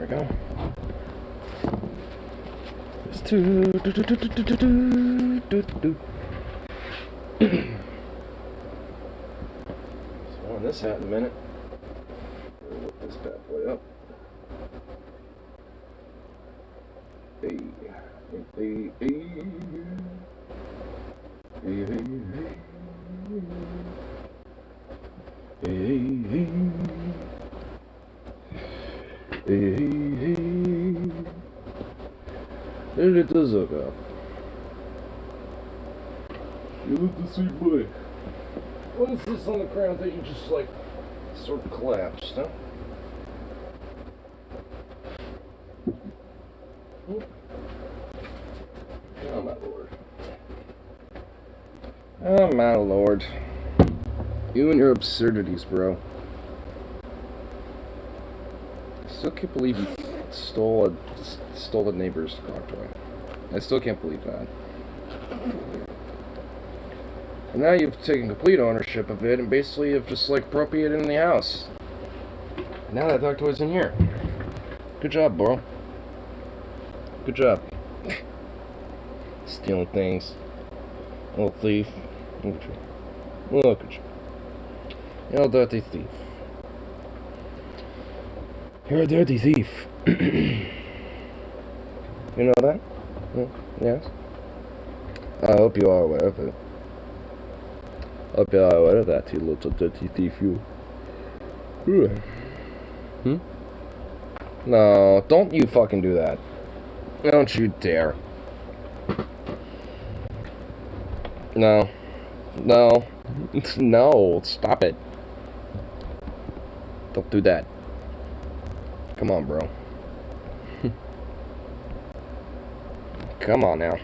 we go. It's two. So on this hat in a minute. We'll look this bad boy up. Hey, hey, hey, hey, hey, hey, hey, hey, look at the Zucker. You look the sweet boy. What is this on the ground that you just like sort of collapsed, huh? Oh my lord. Oh my lord. You and your absurdities, bro. I still can't believe you stole the neighbor's dog toy. I still can't believe that. And now you've taken complete ownership of it and basically have just like appropriated it in the house. And now that dog toy's in here. Good job, bro. Good job. Stealing things. Little thief. Look at you. Look at you. You're a dirty thief. You're a dirty thief. You know that? Yes? I hope you are aware of it. I hope you are aware of that, you little dirty thief, you. No, don't you fucking do that. Don't you dare. No. No. No, stop it. Don't do that. Come on, bro. Come on now.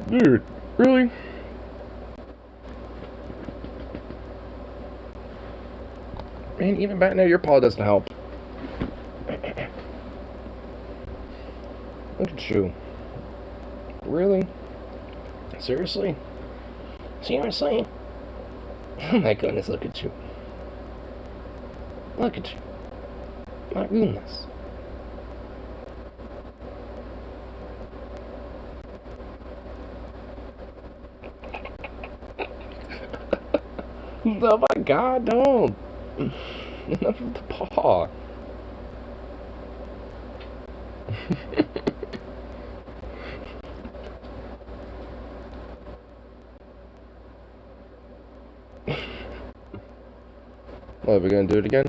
Dude, really? Man, even back now, your paw doesn't help. Look at you. Really? Seriously? Seriously? Oh my goodness, look at you. Look at you. My goodness. Oh my god, don't. Enough of the paw. What, are we gonna do it again?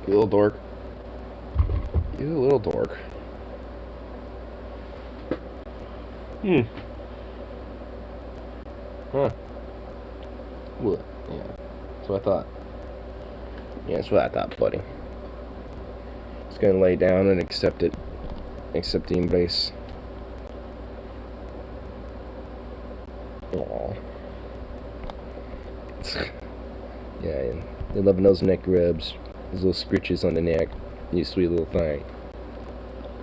You little dork. You little dork. Huh. What? Yeah. That's what I thought. Yeah, that's what I thought, buddy. Just gonna lay down and accept it. Accept the embrace. Aww. Yeah, and they're loving those neck rubs. Those little scritches on the neck. You sweet little thing.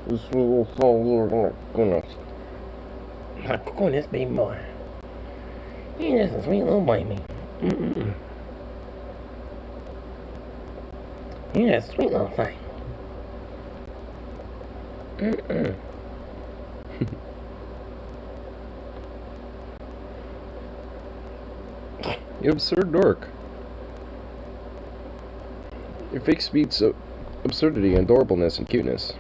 You sweet little thing. Oh my goodness. My goodness, baby boy. You're just a sweet little baby. You're just a sweet little thing. You absurd dork. Your fake speeds of absurdity and adorableness and cuteness.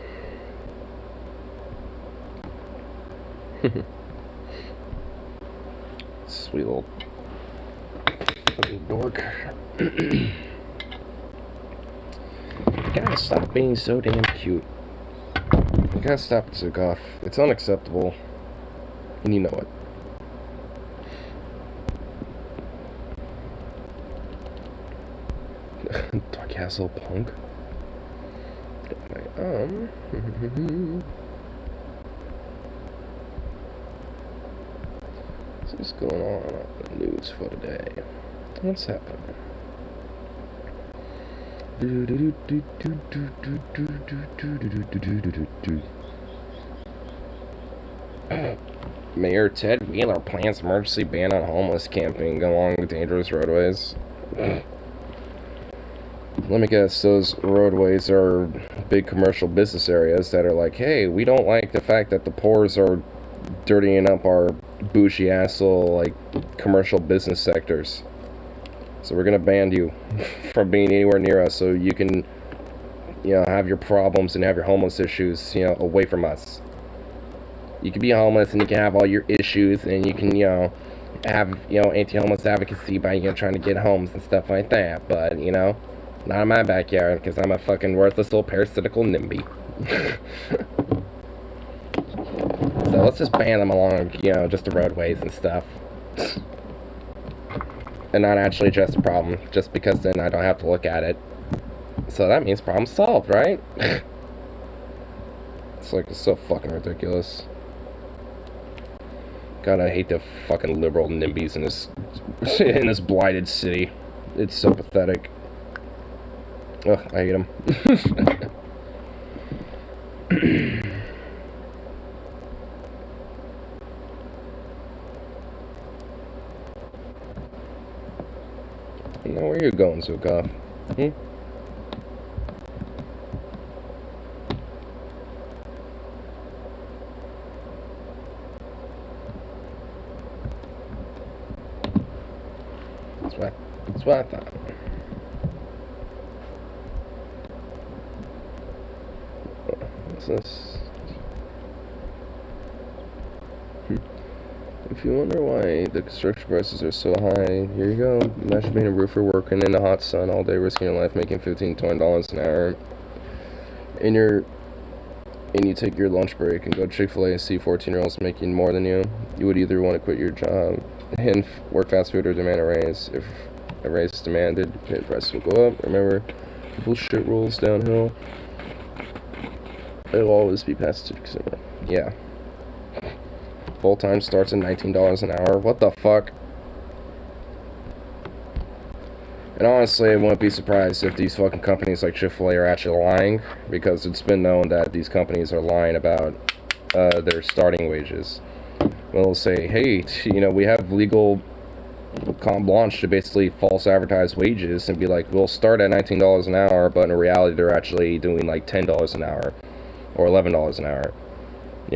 Sweet little fucking dork. You gotta stop being so damn cute. You gotta stop it, Zukoff. It's unacceptable. And you know it. Dark Castle punk. What's going on the news for today? What's happening? Mayor Ted Wheeler plans emergency ban on homeless camping along dangerous roadways. Let me guess, those roadways are big commercial business areas that are like, hey, we don't like the fact that the poors are dirtying up our bougie asshole, like, commercial business sectors. So we're gonna ban you from being anywhere near us so you can, have your problems and have your homeless issues, away from us. You can be homeless and you can have all your issues and you can, have, anti-homeless advocacy by, trying to get homes and stuff like that. But, not in my backyard because I'm a fucking worthless little parasitical NIMBY. So let's just ban them along, just the roadways and stuff. And not actually address the problem, just because then I don't have to look at it. So that means problem solved, right? It's so fucking ridiculous. God, I hate the fucking liberal NIMBYs in this blighted city. It's so pathetic. Ugh, I hate them. Now, where are you going, Zukov? That's what I thought. What's this? If you wonder why the construction prices are so high, here you go. Imagine being a roofer working in the hot sun all day, risking your life, making $15, $20 an hour. And you take your lunch break and go to Chick-fil-A and see 14-year-olds making more than you. You would either want to quit your job and work fast food or demand a raise. If a raise is demanded, the prices will go up. Remember, bullshit rolls downhill. It will always be passed to the consumer. Yeah. Full-time starts at $19 an hour. What the fuck? And honestly, I wouldn't be surprised if these fucking companies like Chick-fil-A are actually lying, because it's been known that these companies are lying about their starting wages. They'll say, hey, we have legal carte blanche to basically false advertise wages and be like, we'll start at $19 an hour, but in reality they're actually doing like $10 an hour or $11 an hour.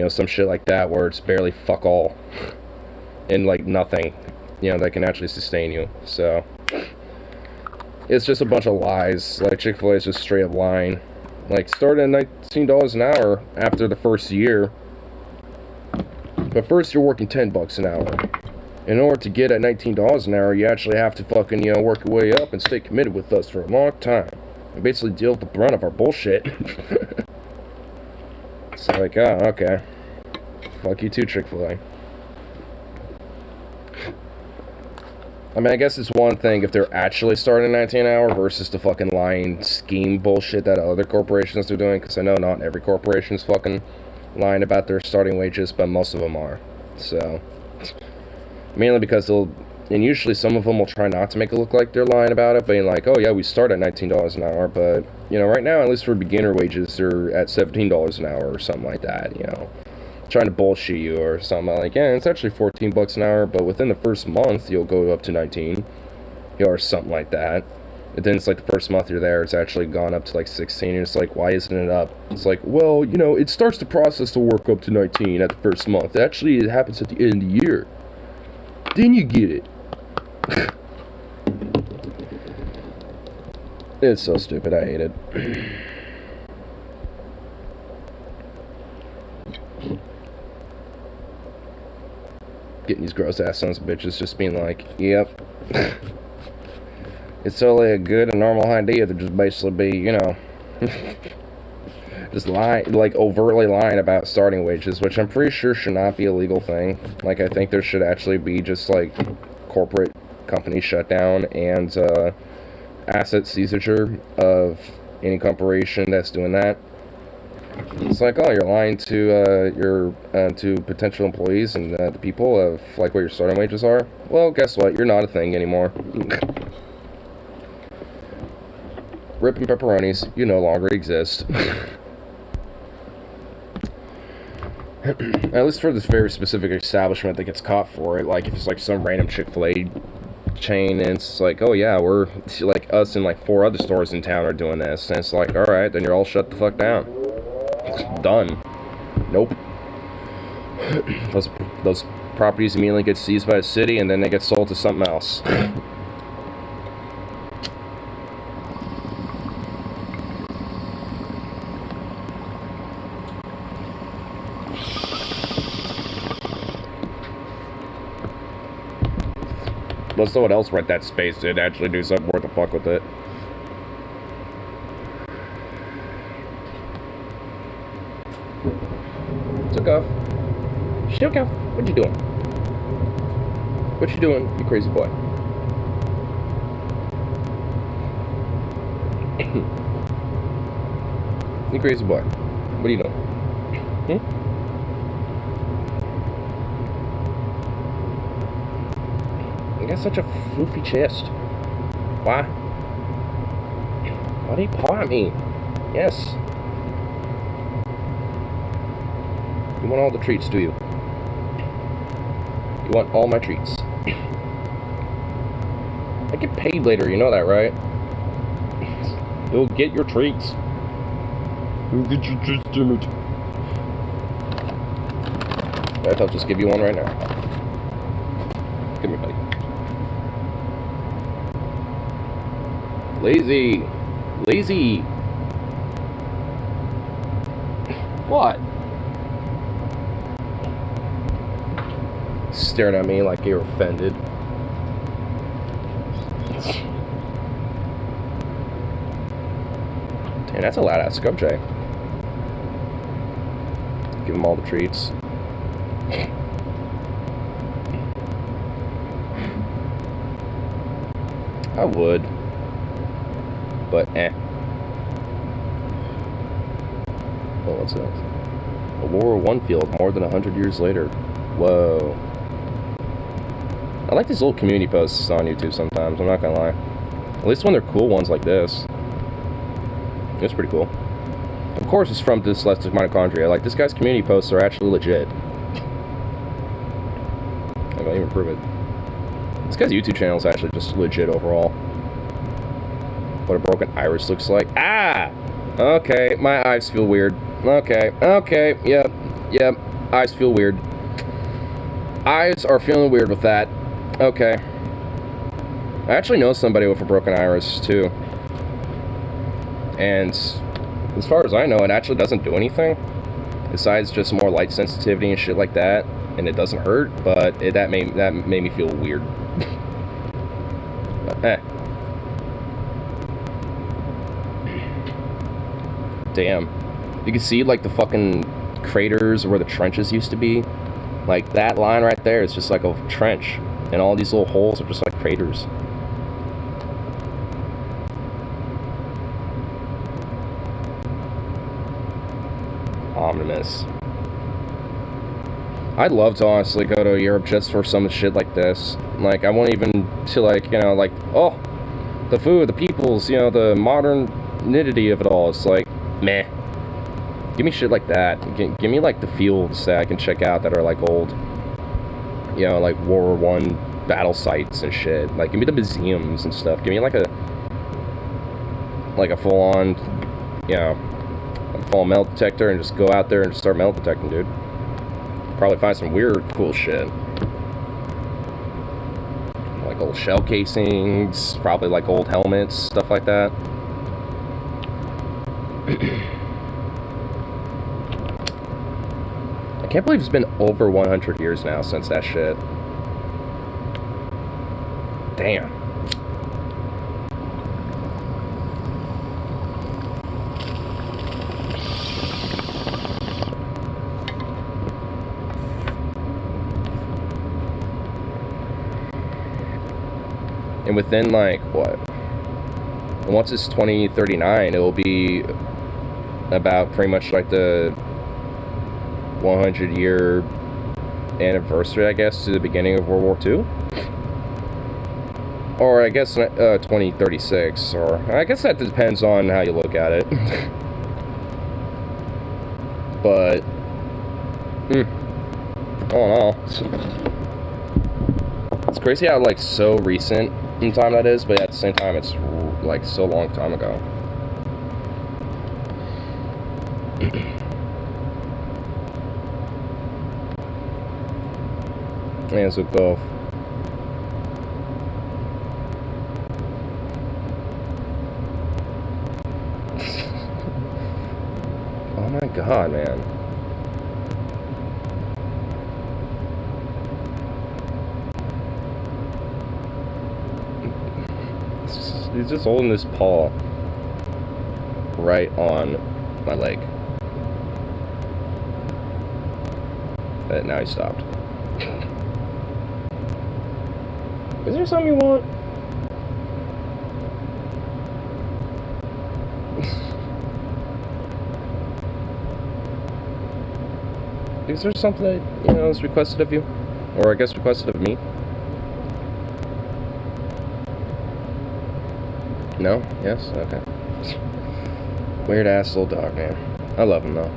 Some shit like that where it's barely fuck all and like nothing, that can actually sustain you. So it's just a bunch of lies. Like Chick-fil-A is just straight up lying. Like, start at $19 an hour after the first year. But first you're working $10 an hour. In order to get at $19 an hour, you actually have to fucking, work your way up and stay committed with us for a long time. And basically deal with the brunt of our bullshit. It's like, oh, okay. Fuck you too, Chick-fil-A. I mean, I guess it's one thing if they're actually starting at $19 an hour versus the fucking lying scheme bullshit that other corporations are doing, because I know not every corporation is fucking lying about their starting wages, but most of them are. So, mainly because and usually some of them will try not to make it look like they're lying about it, being like, oh yeah, we start at $19 an hour, but, right now, at least for beginner wages, they're at $17 an hour or something like that, trying to bullshit you or something like, yeah, it's actually $14 an hour, but within the first month, you'll go up to 19, or something like that. And then it's like the first month you're there, it's actually gone up to like 16, and it's like, why isn't it up? It's like, well, it starts the process to work up to 19 at the first month. Actually, it happens at the end of the year. Then you get it. It's so stupid, I hate it. Getting these gross ass sons of bitches just being like, yep. It's totally a good and normal idea to just basically be, just lying, like overtly lying about starting wages, which I'm pretty sure should not be a legal thing. Like, I think there should actually be just like corporate company shutdown and asset seizure of any corporation that's doing that. It's like, oh, you're lying to to potential employees and the people of like what your starting wages are. Well, guess what? You're not a thing anymore. Ripping pepperonis, you no longer exist. At least for this very specific establishment that gets caught for it. Like, if it's like some random Chick-fil-A chain, and it's like, oh yeah, we're, like, us and like 4 other stores in town are doing this. And it's like, alright, then you're all shut the fuck down. Done. Nope. Those properties immediately get seized by the city, and then they get sold to something else. Let someone else rent that space and actually do something worth the fuck with it. Took off. Took off. What you doing? What you doing, you crazy boy? You crazy boy. What are you doing? Hmm? You got such a floofy chest. Why? Why do you paw at me? Yes. You want all the treats, do you? You want all my treats. I get paid later, you know that, right? You'll get your treats. You'll get your treats, damn it. I'll just give you one right now. Come here, buddy. Lazy. Lazy. What? Staring at me like you're offended. Dang, that's a loud ass scrub jay. Give him all the treats. I would. But Oh, what's that? A World War I field more than 100 years later. Whoa. I like these little community posts on YouTube sometimes, I'm not gonna lie. At least when they're cool ones like this. It's pretty cool. Of course it's from Dyslexic Mitochondria. Like, this guy's community posts are actually legit. I can't even prove it. This guy's YouTube channel is actually just legit overall. What a broken iris looks like. Ah! Okay, my eyes feel weird. Okay, yep, eyes feel weird. Eyes are feeling weird with that. Okay. I actually know somebody with a broken iris, too. And as far as I know, it actually doesn't do anything. Besides just more light sensitivity and shit like that. And it doesn't hurt, but that made me feel weird. But, damn. You can see, like, the fucking craters where the trenches used to be. Like, that line right there is just like a trench. And all these little holes are just like craters. Ominous. I'd love to honestly go to Europe just for some shit like this. Like, I won't even to, like, you know, like, oh, the food, the peoples, you know, the modernity of it all. It's like, meh. Give me shit like that. Give me, like, the fields that I can check out that are, like, old. You know, like, World War I battle sites and shit. Like, give me the museums and stuff. Give me, like a full-on, you know, full metal detector and just go out there and just start metal detecting, dude. Probably find some weird, cool shit. Like old shell casings, probably like old helmets, stuff like that. I can't believe it's been over 100 years now since that shit. Damn. And within, like, what? And once it's 2039, it'll be about pretty much like the 100-year anniversary, I guess, to the beginning of World War II. Or I guess 2036, or I guess that depends on how you look at it. But All in all, it's crazy how like so recent in time that is, but at the same time it's like so long time ago. Hands with both. Oh my god, man. He's just holding his paw right on my leg. But now he stopped. Is there something you want? Is there something that, you know, is requested of you? Or I guess requested of me? No? Yes? Okay. Weird ass little dog, man. I love him though.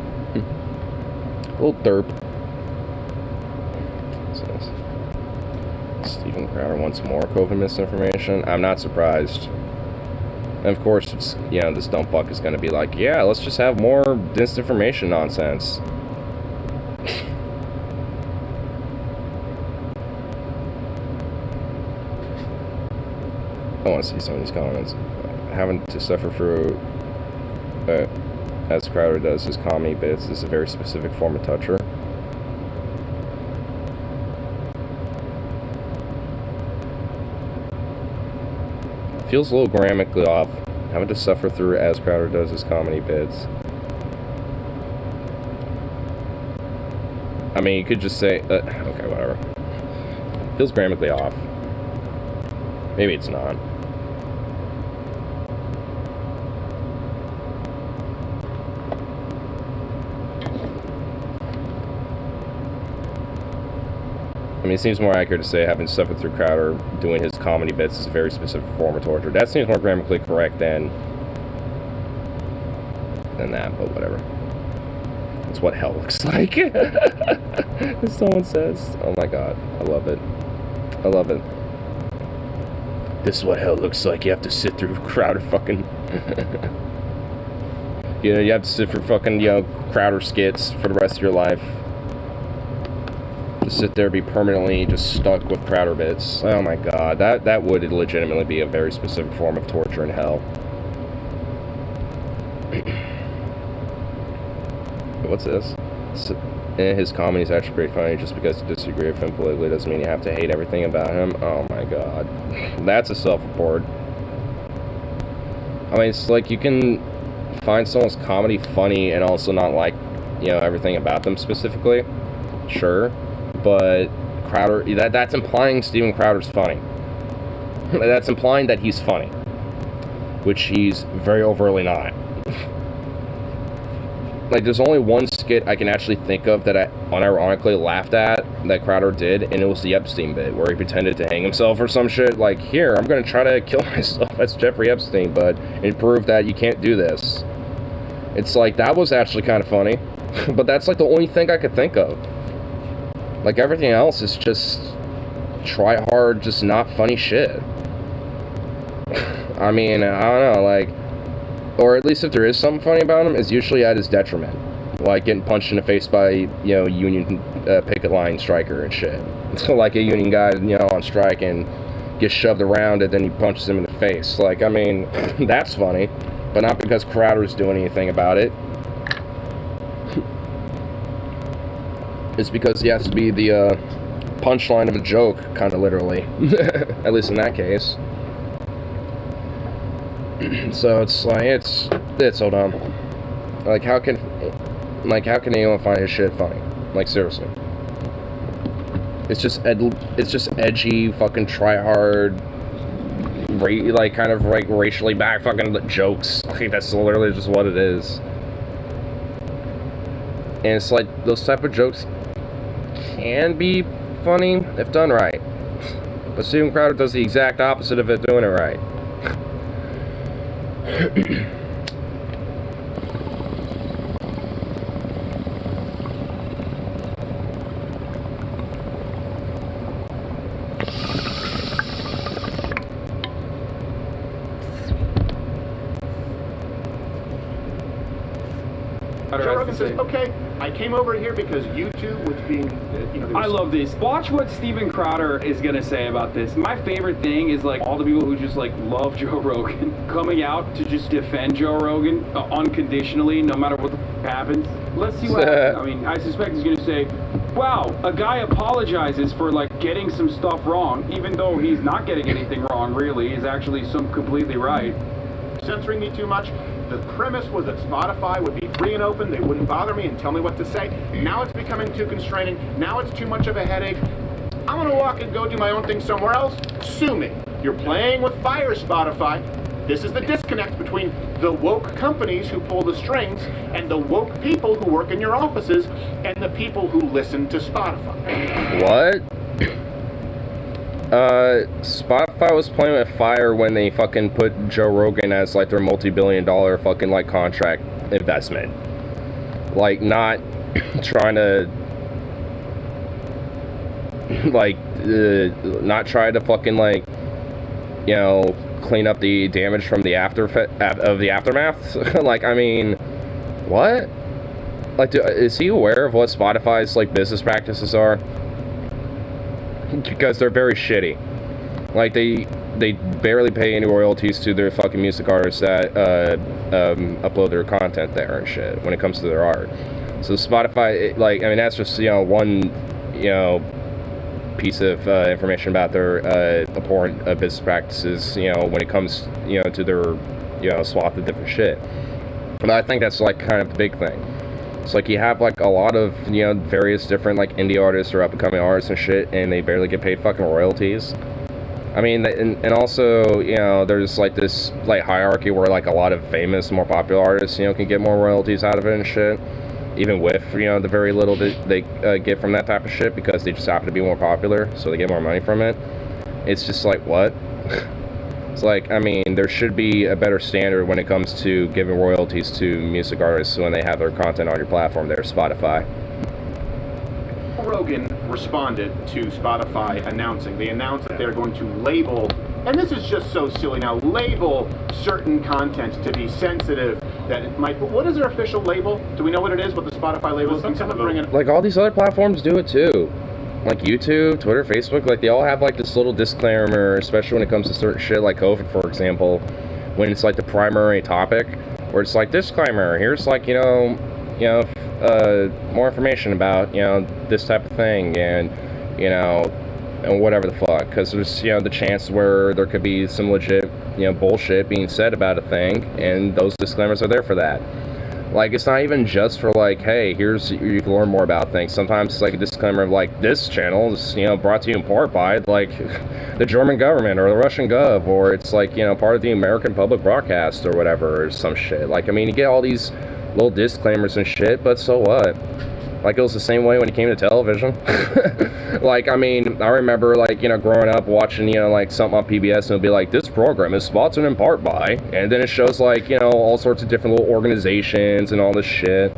Little derp. What's this? Steven Crowder wants more COVID misinformation. I'm not surprised. And of course, it's, you know, this dumb fuck is gonna be like, yeah, let's just have more disinformation nonsense. I want to see some of these comments. Having to suffer through, as Crowder does his comedy bits, is a very specific form of torture. Feels a little grammatically off. Having to suffer through as Crowder does his comedy bits. I mean, you could just say, okay, whatever. Feels grammatically off. Maybe it's not. I mean, it seems more accurate to say having suffered through Crowder doing his comedy bits is a very specific form of torture. That seems more grammatically correct than that, but whatever. It's what hell looks like. As someone says. Oh my god. I love it. I love it. This is what hell looks like. You have to sit through Crowder fucking... you know, you have to sit for fucking, you know, Crowder skits for the rest of your life. Just sit there, be permanently just stuck with Crowder bits. Oh my god, that would legitimately be a very specific form of torture in hell. What's this? His comedy is actually pretty funny. Just because you disagree with him politically doesn't mean you have to hate everything about him. Oh my god. That's a self-report. I mean, it's like you can find someone's comedy funny and also not like, you know, everything about them specifically. Sure. But Crowder, that's implying Steven Crowder's funny. That's implying that he's funny. Which he's very overtly not. Like, there's only one skit I can actually think of that I unironically laughed at that Crowder did, and it was the Epstein bit, where he pretended to hang himself or some shit. Like, here, I'm gonna try to kill myself as Jeffrey Epstein, but it proved that you can't do this. It's like, that was actually kind of funny. But that's, like, the only thing I could think of. Like, everything else is just try hard, just not funny shit. I mean, I don't know, like... Or at least if there is something funny about him, it's usually at his detriment. Like getting punched in the face by, you know, union picket line striker and shit. So like a union guy, you know, on strike and gets shoved around and then he punches him in the face. Like, I mean, that's funny. But not because Crowder's doing anything about it. It's because he has to be the punchline of a joke, kind of literally. At least in that case. So it's like, it's so dumb. Like, how can anyone find his shit funny? Like, seriously. It's just edgy, fucking try hard, like, kind of like racially back fucking jokes. Like, that's literally just what it is. And it's like, those type of jokes can be funny if done right. But Steven Crowder does the exact opposite of it doing it right. and says, okay, I came over here because YouTube was being, I love this. Watch what Steven Crowder is going to say about this. My favorite thing is, like, all the people who just, like, love Joe Rogan coming out to just defend Joe Rogan unconditionally, no matter what the happens. Let's see what happens. I mean, I suspect he's going to say, wow, a guy apologizes for, like, getting some stuff wrong, even though he's not getting anything wrong, really. He's actually completely right. Censoring me too much. The premise was that Spotify would be free and open. They wouldn't bother me and tell me what to say. Now it's becoming too constraining. Now it's too much of a headache. I'm going to walk and go do my own thing somewhere else. Sue me. You're playing with fire, Spotify. This is the disconnect between the woke companies who pull the strings and the woke people who work in your offices and the people who listen to Spotify. What? Spotify was playing with fire when they fucking put Joe Rogan as, like, their multi-billion-dollar fucking, like, contract investment. Like, not trying to, like, not try to fucking, like, you know, clean up the damage from the aftermath. Like, I mean, what? Like, is he aware of what Spotify's, like, business practices are? Because they're very shitty. Like, they barely pay any royalties to their fucking music artists that upload their content there and shit when it comes to their art. So Spotify, like, I mean, that's just, you know, one, you know, piece of information about their abhorrent business practices, you know, when it comes, you know, to their, you know, swath of different shit. But I think that's, like, kind of the big thing. It's like you have, like, a lot of, you know, various different, like, indie artists or up-and-coming artists and shit, and they barely get paid fucking royalties. I mean, and also, you know, there's, like, this, like, hierarchy where, like, a lot of famous, more popular artists, you know, can get more royalties out of it and shit, even with, you know, the very little that they get from that type of shit, because they just happen to be more popular, so they get more money from it. It's just like, what? It's like, I mean, there should be a better standard when it comes to giving royalties to music artists when they have their content on your platform there, Spotify. Rogan responded to Spotify announcing. They announced that they're going to label, and this is just so silly now, label certain content to be sensitive that it might, what is their official label? Do we know what it is, what the Spotify label is? Can someone bring it? Like, all these other platforms do it too. Like YouTube, Twitter, Facebook, like, they all have, like, this little disclaimer, especially when it comes to certain shit like COVID, for example, when it's, like, the primary topic, where it's like, disclaimer, here's, like, you know, more information about, you know, this type of thing, and, you know, and whatever the fuck, because there's, you know, the chance where there could be some legit, you know, bullshit being said about a thing, and those disclaimers are there for that. Like, it's not even just for, like, hey, here's, you can learn more about things. Sometimes it's like a disclaimer of, like, this channel is, you know, brought to you in part by, like, the German government or the Russian gov, or it's, like, you know, part of the American public broadcast or whatever, or some shit. Like, I mean, you get all these little disclaimers and shit, but so what? Like, it was the same way when it came to television. Like, I mean, I remember, like, you know, growing up watching, you know, like, something on PBS, and it'll be like, this program is sponsored in part by, and then it shows, like, you know, all sorts of different little organizations and all this shit.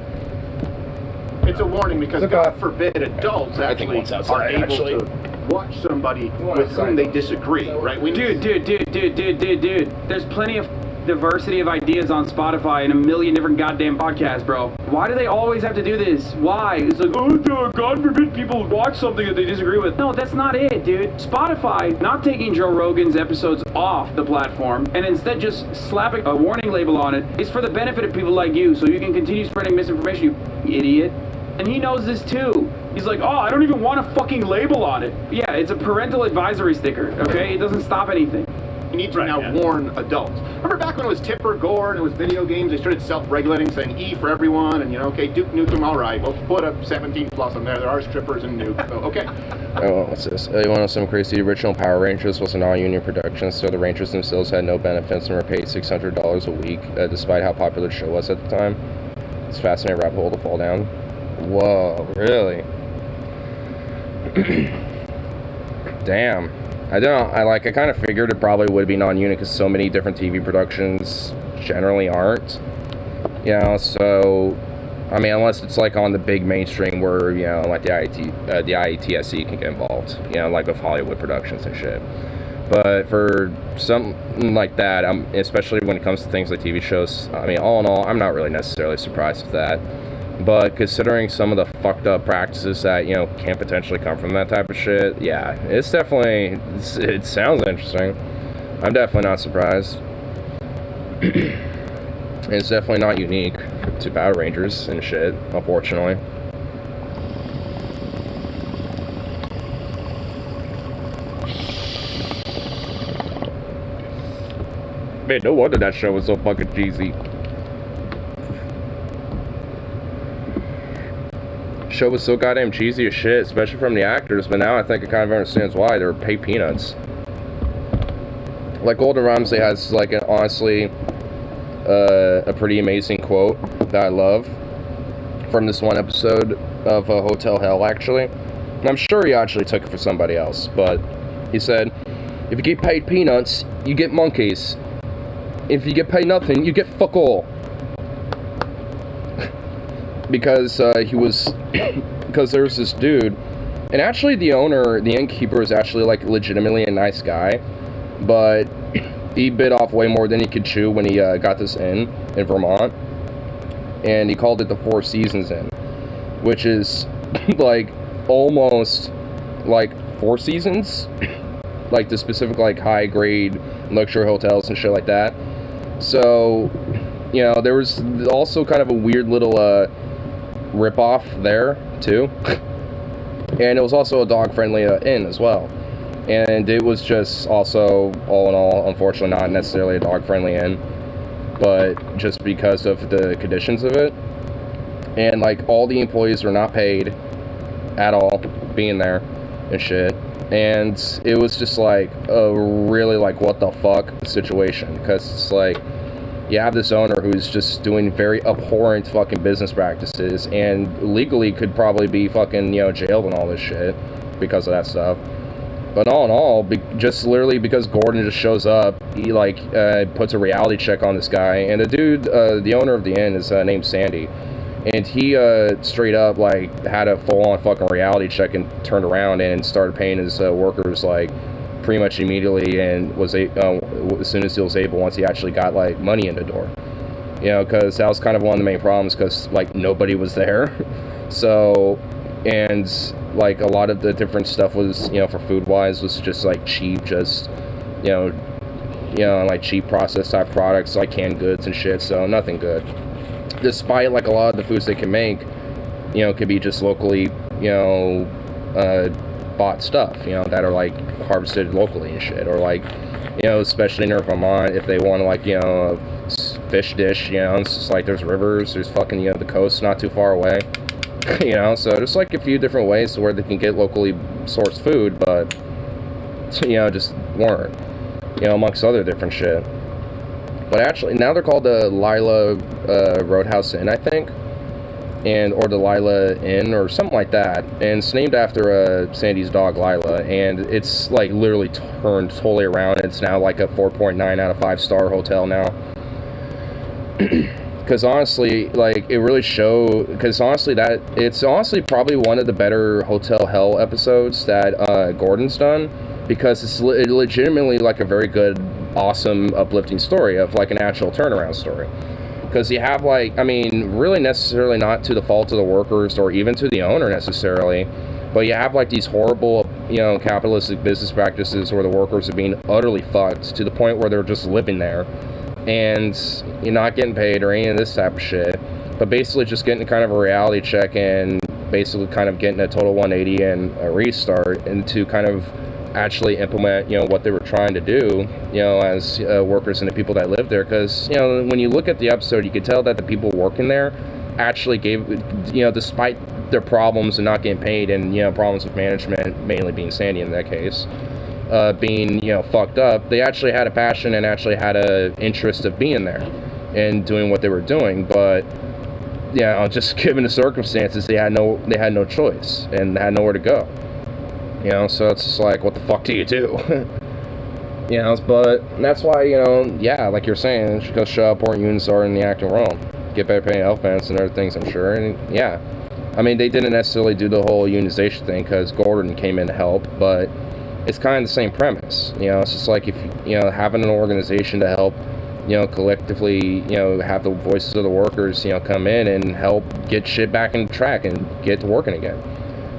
It's a warning because, God forbid, adults actually are able to watch somebody with whom they disagree, right? Dude, there's plenty of diversity of ideas on Spotify and a million different goddamn podcasts, bro. Why do they always have to do this? Why? It's like, oh, God forbid people watch something that they disagree with. No, that's not it, dude. Spotify not taking Joe Rogan's episodes off the platform and instead just slapping a warning label on it is for the benefit of people like you, so you can continue spreading misinformation, you idiot. And he knows this too. He's like, oh, I don't even want a fucking label on it. Yeah, it's a parental advisory sticker, okay? It doesn't stop anything. You need to now warn adults. Remember back when it was Tipper Gore and it was video games, they started self-regulating, saying E for everyone, and, you know, okay, Duke Nukem, all right, well, put a 17 plus on there. There are strippers and Nuke, so, okay. Oh, what's this? You want to know something crazy? The original Power Rangers was a non-union production, so the Rangers themselves had no benefits and were paid $600 a week, despite how popular the show was at the time. It's a fascinating rabbit hole to fall down. Whoa, really? Damn. I don't know, I kind of figured it probably would be non-union because so many different TV productions generally aren't. You know, so, I mean, unless it's like on the big mainstream where, you know, like the IETSE can get involved, you know, like with Hollywood productions and shit. But for something like that, especially when it comes to things like TV shows, I mean, all in all, I'm not really necessarily surprised with that. But considering some of the fucked up practices that, you know, can potentially come from that type of shit, yeah, it's definitely, it sounds interesting. I'm definitely not surprised. It's definitely not unique to Power Rangers and shit, unfortunately. Man, no wonder that show was so fucking cheesy. Show was so goddamn cheesy as shit, especially from the actors, but now I think it kind of understands why. They were paid peanuts. Like, Golden Ramsay has, like, honestly, a pretty amazing quote that I love from this one episode of Hotel Hell, actually. And I'm sure he actually took it for somebody else, but he said, if you get paid peanuts, you get monkeys. If you get paid nothing, you get fuck all. Because because there's this dude, and actually the owner, the innkeeper, is actually, like, legitimately a nice guy, but he bit off way more than he could chew when he got this inn in Vermont, and he called it the Four Seasons Inn, which is like almost like Four Seasons, like the specific, like, high grade luxury hotels and shit like that. So, you know, there was also kind of a weird little rip-off there too, and it was also a dog-friendly inn as well, and it was just also, all in all, unfortunately not necessarily a dog-friendly inn, but just because of the conditions of it, and, like, all the employees were not paid at all being there and shit, and it was just like a really, like, what the fuck situation, because it's like, you have this owner who's just doing very abhorrent fucking business practices and legally could probably be fucking, you know, jailed and all this shit because of that stuff. But all in all, just literally because Gordon just shows up, he, like, puts a reality check on this guy. And the dude, the owner of the inn, is named Sandy. And he straight up, like, had a full-on fucking reality check and turned around and started paying his workers, like, pretty much immediately, and was as soon as he was able, once he actually got, like, money in the door, you know, because that was kind of one of the main problems, because, like, nobody was there. So, and, like, a lot of the different stuff was, you know, for food wise, was just, like, cheap, just, you know, like, cheap processed type products, like canned goods and shit. So nothing good, despite, like, a lot of the foods they can make, you know, could be just locally, you know, bought stuff, you know, that are, like, harvested locally and shit, or, like, you know, especially near Vermont, if they want to, like, you know, a fish dish, you know, it's just like there's rivers, there's fucking, you know, the coast not too far away, you know, so there's, like, a few different ways where they can get locally sourced food, but, you know, just weren't, you know, amongst other different shit. But actually, now they're called the Lila Roadhouse Inn, I think, or the Lila Inn, or something like that, and it's named after Sandy's dog, Lila, and it's, like, literally turned totally around. It's now, like, a 4.9 out of 5-star hotel now. Because honestly, like, it really because honestly, it's honestly probably one of the better Hotel Hell episodes that Gordon's done, because it's legitimately, like, a very good, awesome, uplifting story of, like, an actual turnaround story. Because you have, like, I mean, really necessarily not to the fault of the workers or even to the owner necessarily, but you have, like, these horrible, you know, capitalistic business practices where the workers are being utterly fucked to the point where they're just living there and you're not getting paid or any of this type of shit, but basically just getting kind of a reality check and basically kind of getting a total 180 and a restart, and to kind of actually implement, you know, what they were trying to do, you know, as workers and the people that live there. Because, you know, when you look at the episode, you could tell that the people working there actually gave, you know, despite their problems and not getting paid, and, you know, problems with management, mainly being Sandy in that case, being, you know, fucked up, they actually had a passion and actually had a interest of being there and doing what they were doing. But, you know, just given the circumstances, they had no choice and had nowhere to go. You know, so it's just like, what the fuck do you do? You know, but that's why, you know, yeah, like you're saying, you should go show up Port Unisar in the acting role, get better paying health benefits and other things, I'm sure. And yeah, I mean, they didn't necessarily do the whole unionization thing because Gordon came in to help, but it's kind of the same premise. You know, it's just like, if, you know, having an organization to help collectively, have the voices of the workers, come in and help get shit back in track and get to working again.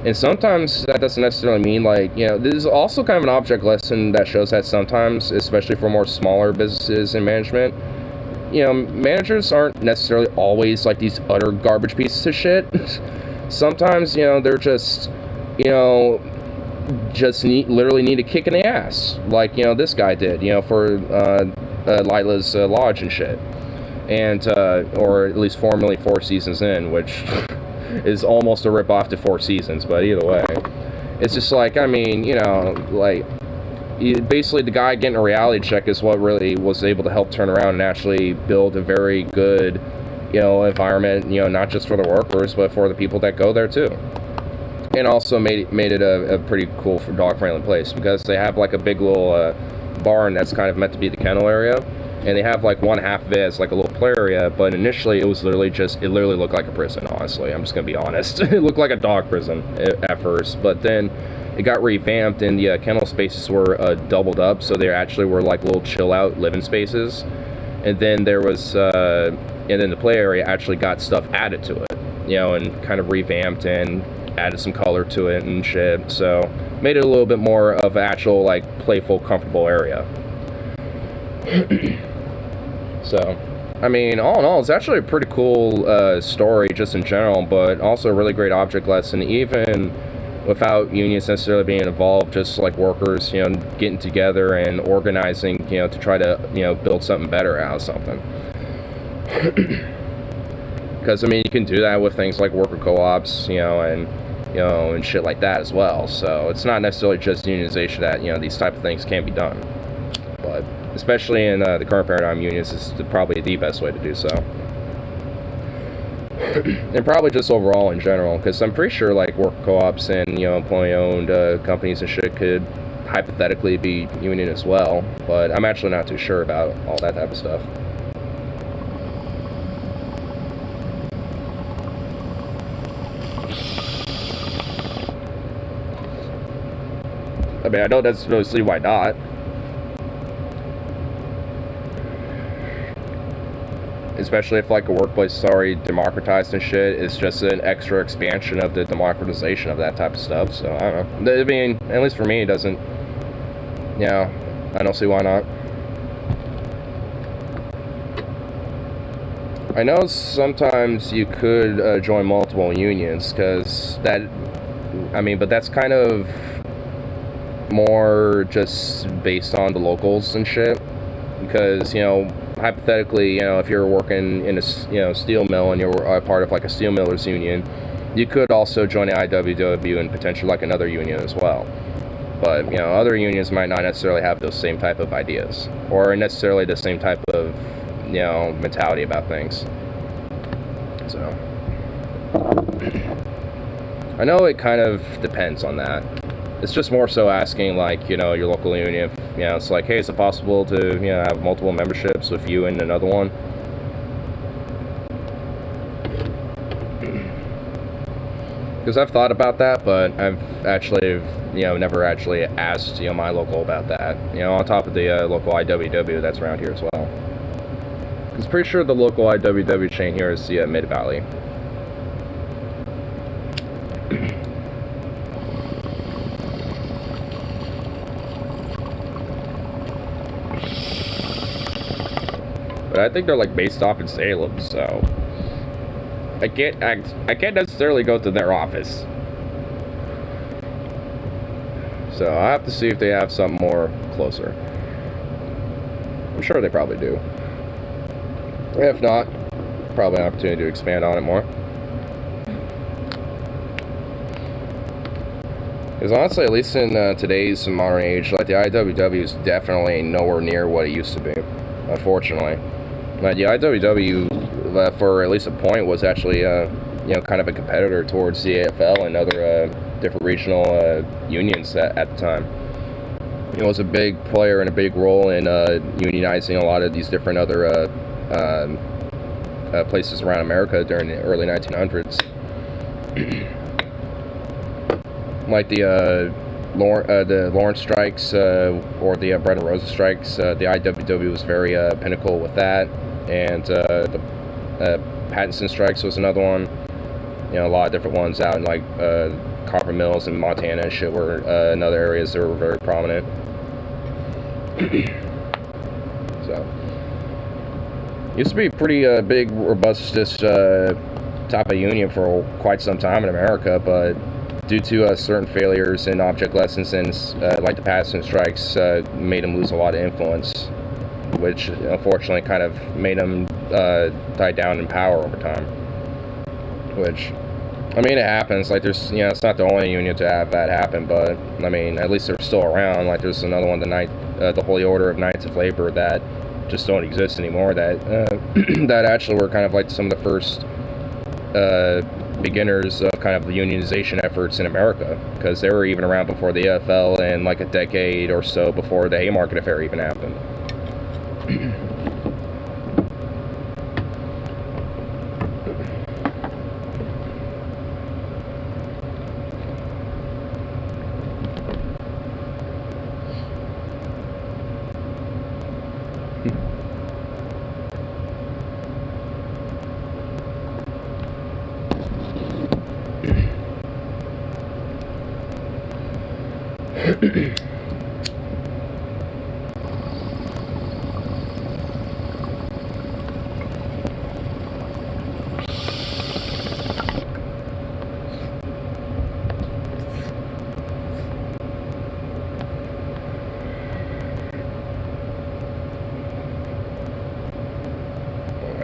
And sometimes that doesn't necessarily mean this is also kind of an object lesson that shows that sometimes, especially for more smaller businesses and management, managers aren't necessarily always like these utter garbage pieces of shit. Sometimes, they're just, literally need a kick in the ass, like this guy did, for Lila's Lodge and shit, and or at least formerly Four Seasons Inn, which is almost a rip-off to Four Seasons, but either way, it's just basically the guy getting a reality check is what really was able to help turn around and actually build a very good, environment, not just for the workers, but for the people that go there too. And also made it a pretty cool, dog-friendly place, because they have like a big little barn that's kind of meant to be the kennel area, and they have like one half of it as like a little play area, but initially it literally looked like a prison, honestly. I'm just gonna be honest. It looked like a dog prison at first, but then it got revamped and the kennel spaces were doubled up, so they actually were like little chill out living spaces. And then there was and then the play area actually got stuff added to it, and kind of revamped and added some color to it and shit, so made it a little bit more of an actual like playful, comfortable area. So all in all, it's actually a pretty cool story just in general, but also a really great object lesson, even without unions necessarily being involved, just like workers, getting together and organizing, to try to, build something better out of something. Because, you can do that with things like worker co-ops, and shit like that as well. So it's not necessarily just unionization that, these type of things can be done. But especially in the current paradigm, unions is probably the best way to do so. And probably just overall in general, because I'm pretty sure like worker co-ops and employee-owned companies and shit could hypothetically be union as well, but I'm actually not too sure about all that type of stuff. I don't necessarily see why not. Especially if like a workplace is already democratized and shit, it's just an extra expansion of the democratization of that type of stuff. So I don't know. At least for me, it doesn't. I don't see why not. I know sometimes you could join multiple unions, because that, but that's kind of more just based on the locals and shit, because hypothetically, if you're working in a steel mill and you're a part of like a steel millers union, you could also join the IWW and potentially like another union as well. But other unions might not necessarily have those same type of ideas, or necessarily the same type of mentality about things. So I know it kind of depends on that. It's just more so asking, like, your local union, it's like, hey, is it possible to, have multiple memberships with you and another one? Because I've thought about that, but I've actually, never actually asked, my local about that, on top of the local IWW that's around here as well. Because pretty sure the local IWW chain here is the Mid-Valley. But I think they're like based off in Salem, so I can't necessarily go to their office. So I have to see if they have something more closer. I'm sure they probably do. If not, probably an opportunity to expand on it more. Because honestly, at least in today's modern age, like the IWW is definitely nowhere near what it used to be, unfortunately. Like the IWW, for at least a point, was actually, kind of a competitor towards the AFL and other different regional unions at the time. It was a big player and a big role in unionizing a lot of these different other places around America during the early 1900s. Like the the Lawrence strikes, or the Bretton Rosa strikes. The IWW was very pinnacle with that, and the Pattinson strikes was another one. You know, a lot of different ones out in like copper mills in Montana and shit were another areas that were very prominent. So, used to be pretty big, robust type of union for quite some time in America, but due to certain failures in object lessons and like the Patterson strikes, made them lose a lot of influence, which unfortunately kind of made them die down in power over time. Which, I mean, it happens. Like, there's, you know, it's not the only union to have that happen, but I mean, at least they're still around. Like, there's another one, the Holy Order of Knights of Labor, that just don't exist anymore. That that actually were kind of like some of the first beginners of kind of the unionization efforts in America, because they were even around before the AFL and like a decade or so before the Haymarket Affair even happened.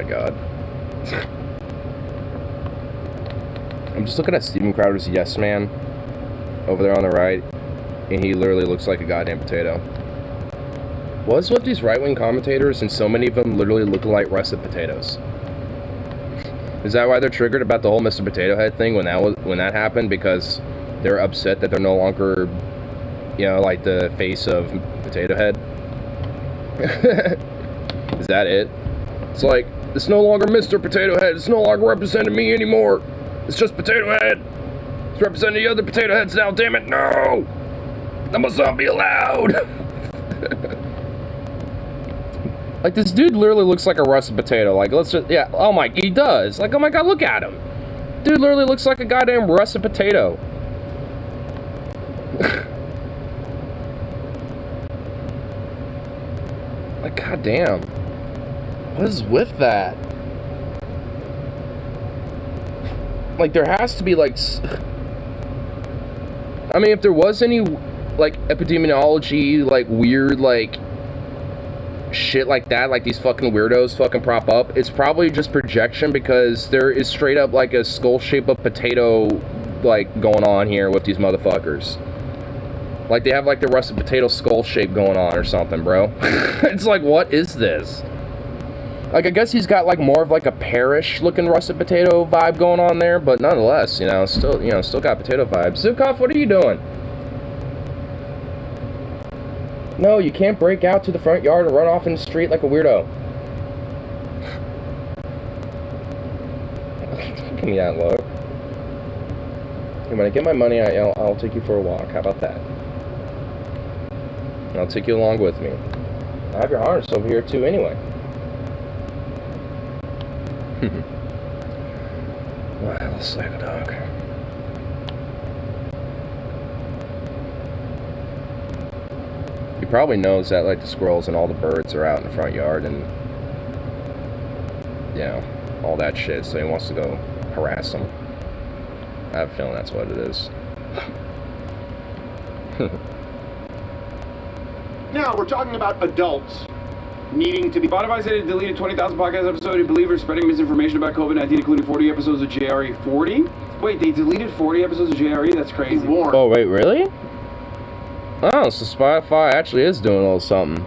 God. I'm just looking at Steven Crowder's Yes Man over there on the right, and he literally looks like a goddamn potato. What's with these right-wing commentators, and so many of them literally look like russet potatoes? Is that why they're triggered about the whole Mr. Potato Head thing when that happened? Because they're upset that they're no longer, you know, like the face of Potato Head? Is that it? It's like, it's no longer Mr. Potato Head. It's no longer representing me anymore. It's just Potato Head. It's representing the other Potato Heads now, damn it. No! That must not be allowed. Like, this dude literally looks like a russet potato. Like, let's just, yeah, oh my, he does. Like, oh my God, look at him. Dude literally looks like a goddamn russet potato. Like, goddamn. What is with that? Like, there has to be, like, I mean, if there was any, like, epidemiology, like, weird, like, shit like that, like these fucking weirdos fucking prop up, it's probably just projection, because there is straight up, like, a skull shape of potato, like, going on here with these motherfuckers. Like, they have, like, the russet potato skull shape going on or something, bro. It's like, what is this? Like, I guess he's got, like, more of, like, a pearish looking russet potato vibe going on there, but nonetheless, you know, still got potato vibes. Zukov, what are you doing? No, you can't break out to the front yard and run off in the street like a weirdo. Give me that look. And when I get my money, I'll take you for a walk. How about that? And I'll take you along with me. I have your harness over here, too, anyway. Well, psycho dog. He probably knows that, like, the squirrels and all the birds are out in the front yard and, you know, all that shit, so he wants to go harass them. I have a feeling that's what it is. Now, we're talking about adults needing to be... Spotify said it deleted 20,000 podcast episodes of believers spreading misinformation about COVID-19, including 40 episodes of JRE. 40? Wait, they deleted 40 episodes of JRE? That's crazy. Oh, wait, really? Oh, so Spotify actually is doing a little something.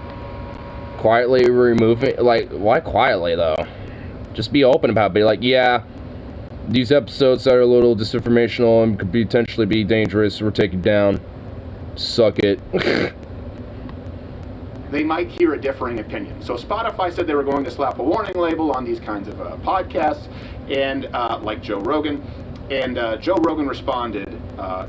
Quietly removing... Like, why quietly, though? Just be open about it. Be like, yeah, these episodes are a little disinformational and could potentially be dangerous. We're taking down. Suck it. They might hear a differing opinion. So Spotify said they were going to slap a warning label on these kinds of podcasts, and like Joe Rogan. And Joe Rogan responded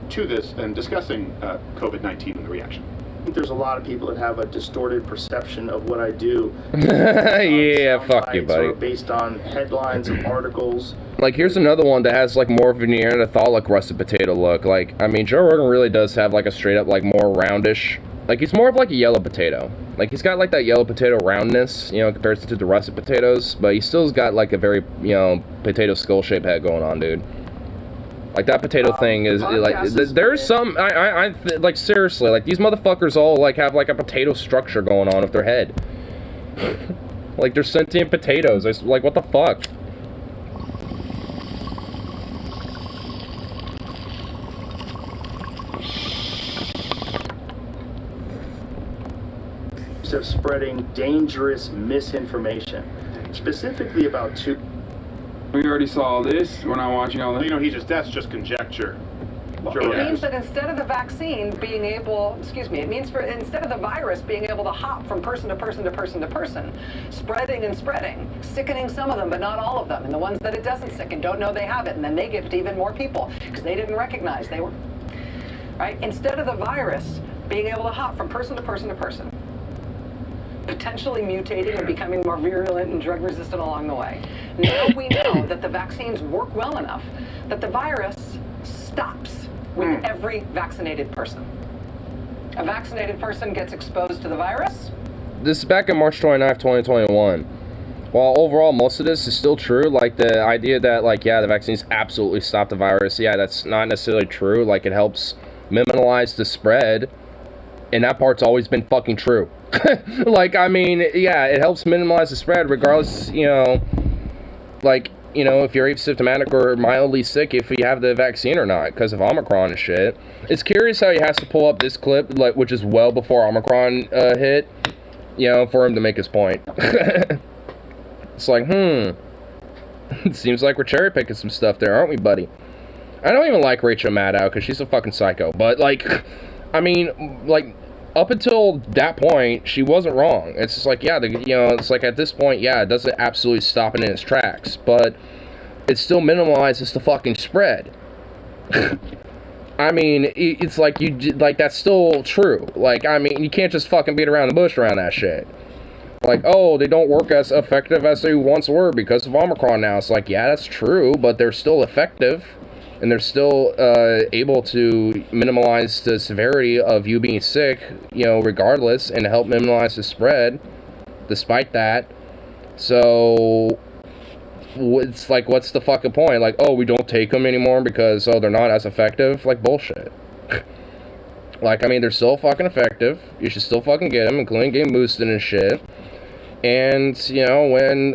to this and discussing COVID-19 and the reaction. I think there's a lot of people that have a distorted perception of what I do. Yeah, fuck you, buddy. Or based on headlines of articles. Like, here's another one that has, like, more of a Neanderthal-like russet potato look. Like, I mean, Joe Rogan really does have, like, a straight-up, like, more roundish... Like, he's more of, like, a yellow potato. Like, he's got, like, that yellow potato roundness, you know, compared to the russet potatoes. But he still's got, like, a very, you know, potato skull-shaped head going on, dude. Like, that potato thing is, like, there's some... like, seriously, like, these motherfuckers all, like, have, like, a potato structure going on with their head. Like, they're sentient potatoes. It's like, what the fuck? Of spreading dangerous misinformation, specifically about two. We already saw this. We're not watching all that. You know, that's just conjecture. It means that instead of the vaccine being able, it means instead of the virus being able to hop from person to person to person to person, spreading and spreading, sickening some of them, but not all of them, and the ones that it doesn't sicken don't know they have it, and then they give it to even more people because they didn't recognize they were, right? Instead of the virus being able to hop from person to person to person, potentially mutating and becoming more virulent and drug resistant along the way. Now we know that the vaccines work well enough that the virus stops with every vaccinated person. A vaccinated person gets exposed to the virus. This is back in March 29th, 2021. While overall most of this is still true, like the idea that, like, yeah, the vaccines absolutely stop the virus, yeah, that's not necessarily true. Like, it helps minimize the spread, and that part's always been fucking true. Like, I mean, yeah, it helps minimize the spread regardless, you know, like, you know, if you're asymptomatic or mildly sick, if you have the vaccine or not, because of Omicron and shit. It's curious how he has to pull up this clip, like, which is well before Omicron hit, you know, for him to make his point. It's like, it seems like we're cherry picking some stuff there, aren't we, buddy? I don't even like Rachel Maddow, because she's a fucking psycho, but, like, I mean, like, up until that point, she wasn't wrong. It's just like, yeah, you know, it's like at this point, yeah, it doesn't absolutely stop it in its tracks, but it still minimalizes the fucking spread. I mean, it's like, that's still true. Like, I mean, you can't just fucking beat around the bush around that shit. Like, oh, they don't work as effective as they once were because of Omicron now. It's like, yeah, that's true, but they're still effective. And they're still able to minimize the severity of you being sick, you know, regardless, and to help minimize the spread, despite that. So, it's like, what's the fucking point? Like, oh, we don't take them anymore because, oh, they're not as effective? Like, bullshit. Like, I mean, they're still fucking effective. You should still fucking get them, including getting boosted and shit. And, you know, when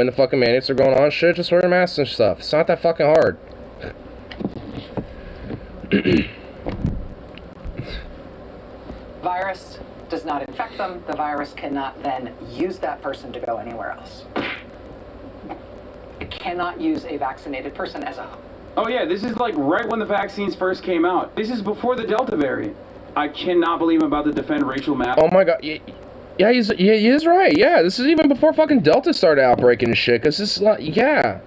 the fucking mandates are going on, shit, just wear masks and stuff. It's not that fucking hard. Virus does not infect them. The virus cannot then use that person to go anywhere else. It cannot use a vaccinated person as a... Oh yeah, this is like right when the vaccines first came out. This is before the Delta variant. I cannot believe I'm about to defend Rachel Maddow. Oh my god. Yeah, he is right. Yeah, this is even before fucking Delta started outbreaking and shit. Cause this is like, yeah,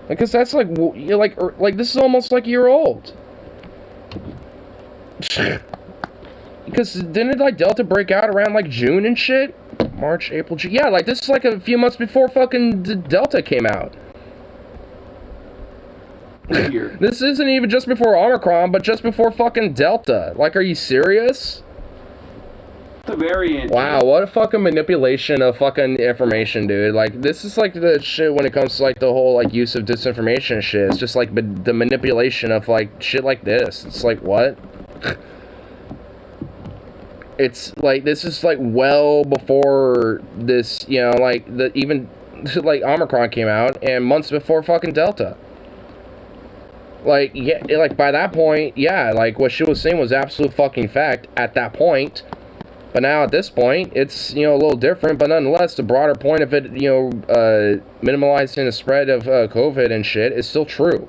because that's like, you're like this is almost like a year old. Because didn't like Delta break out around like June and shit? March, April, June. Yeah, like this is like a few months before fucking Delta came out. This isn't even just before Omicron, but just before fucking Delta. Like, are you serious? The variant. Wow, what a fucking manipulation of fucking information, dude. Like, this is like the shit when it comes to like the whole like use of disinformation and shit. It's just like the manipulation of like shit like this. It's like, what? It's like, this is like well before this, you know, like even like Omicron came out and months before fucking Delta. Like, yeah, like by that point, yeah, like what she was saying was absolute fucking fact at that point. But now at this point, it's, you know, a little different, but nonetheless, the broader point of it, you know, minimalizing the spread of COVID and shit is still true.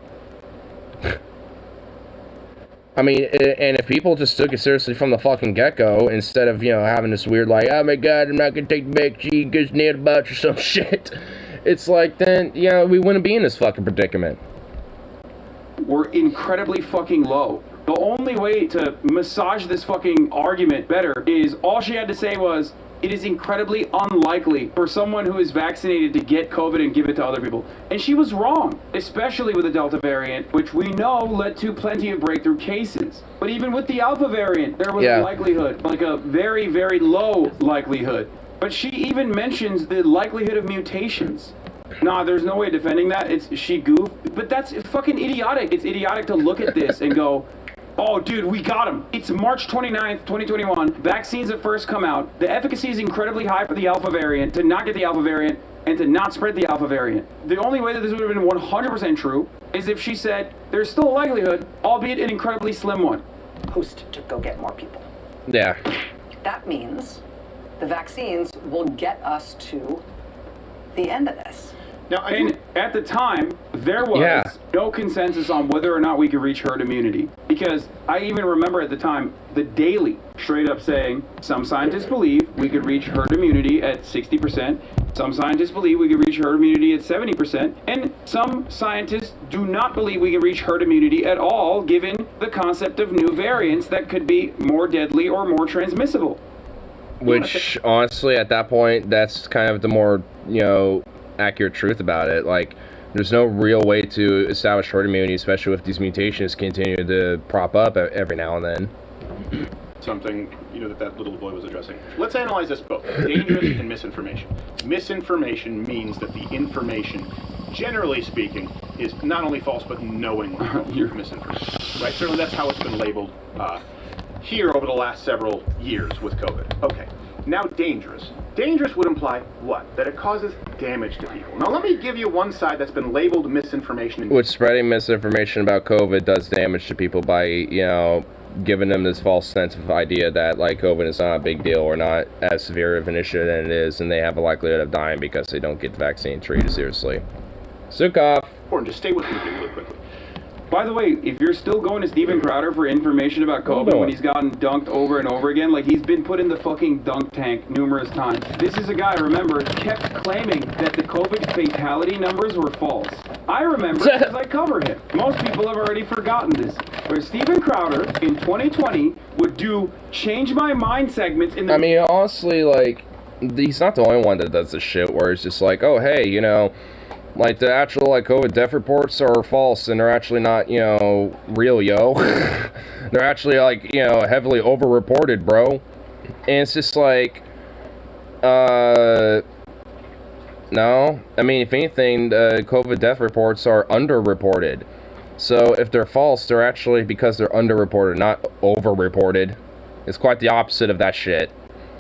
I mean, and if people just took it seriously from the fucking get-go, instead of, you know, having this weird, like, oh my god, I'm not gonna take the vaccine because nanobots or some shit, it's like, then, you know, we wouldn't be in this fucking predicament. were incredibly fucking low. The only way to massage this fucking argument better is all she had to say was, it is incredibly unlikely for someone who is vaccinated to get COVID and give it to other people. And she was wrong, especially with the Delta variant, which we know led to plenty of breakthrough cases. But even with the Alpha variant, there was a likelihood, like a very, very low likelihood. But she even mentions the likelihood of mutations. Nah, there's no way of defending that. She goofed. But that's fucking idiotic. It's idiotic to look at this and go, oh, dude, we got him. It's March 29th, 2021. Vaccines have first come out. The efficacy is incredibly high for the Alpha variant, to not get the Alpha variant, and to not spread the Alpha variant. The only way that this would have been 100% true is if she said, there's still a likelihood, albeit an incredibly slim one. Post to go get more people. Yeah. That means the vaccines will get us to the end of this. Now, And at the time, there was no consensus on whether or not we could reach herd immunity. Because I even remember at the time, the Daily straight up saying, some scientists believe we could reach herd immunity at 60%, some scientists believe we could reach herd immunity at 70%, and some scientists do not believe we can reach herd immunity at all, given the concept of new variants that could be more deadly or more transmissible. Which, honestly, at that point, that's kind of the more, accurate truth about it. Like, there's no real way to establish herd immunity, especially if these mutations continue to prop up every now and then. Something that little boy was addressing. Let's analyze this both: dangerous and misinformation. Misinformation means that the information, generally speaking, is not only false but knowingly misinformation. Right? Certainly, that's how it's been labeled here over the last several years with COVID. Okay. Now, dangerous. Dangerous would imply what? That it causes damage to people. Now, let me give you one side that's been labeled misinformation. Which spreading misinformation about COVID does damage to people by, giving them this false sense of idea that, like, COVID is not a big deal or not as severe of an issue than it is, and they have a likelihood of dying because they don't get the vaccine treated seriously. Sukov. Important. Just stay with me really quickly. By the way, if you're still going to Steven Crowder for information about COVID when he's gotten dunked over and over again, like, he's been put in the fucking dunk tank numerous times. This is a guy, remember, kept claiming that the COVID fatality numbers were false. I remember because I cover him. Most people have already forgotten this. Where Steven Crowder in 2020 would do change my mind segments in the... I mean, honestly, like, he's not the only one that does this shit where it's just like, oh, hey, like, the actual, like, COVID death reports are false, and they're actually not, real, yo. They're actually, like, heavily over-reported, bro. And it's just like, no. I mean, if anything, the COVID death reports are under-reported. So, if they're false, they're actually because they're under-reported, not over-reported. It's quite the opposite of that shit.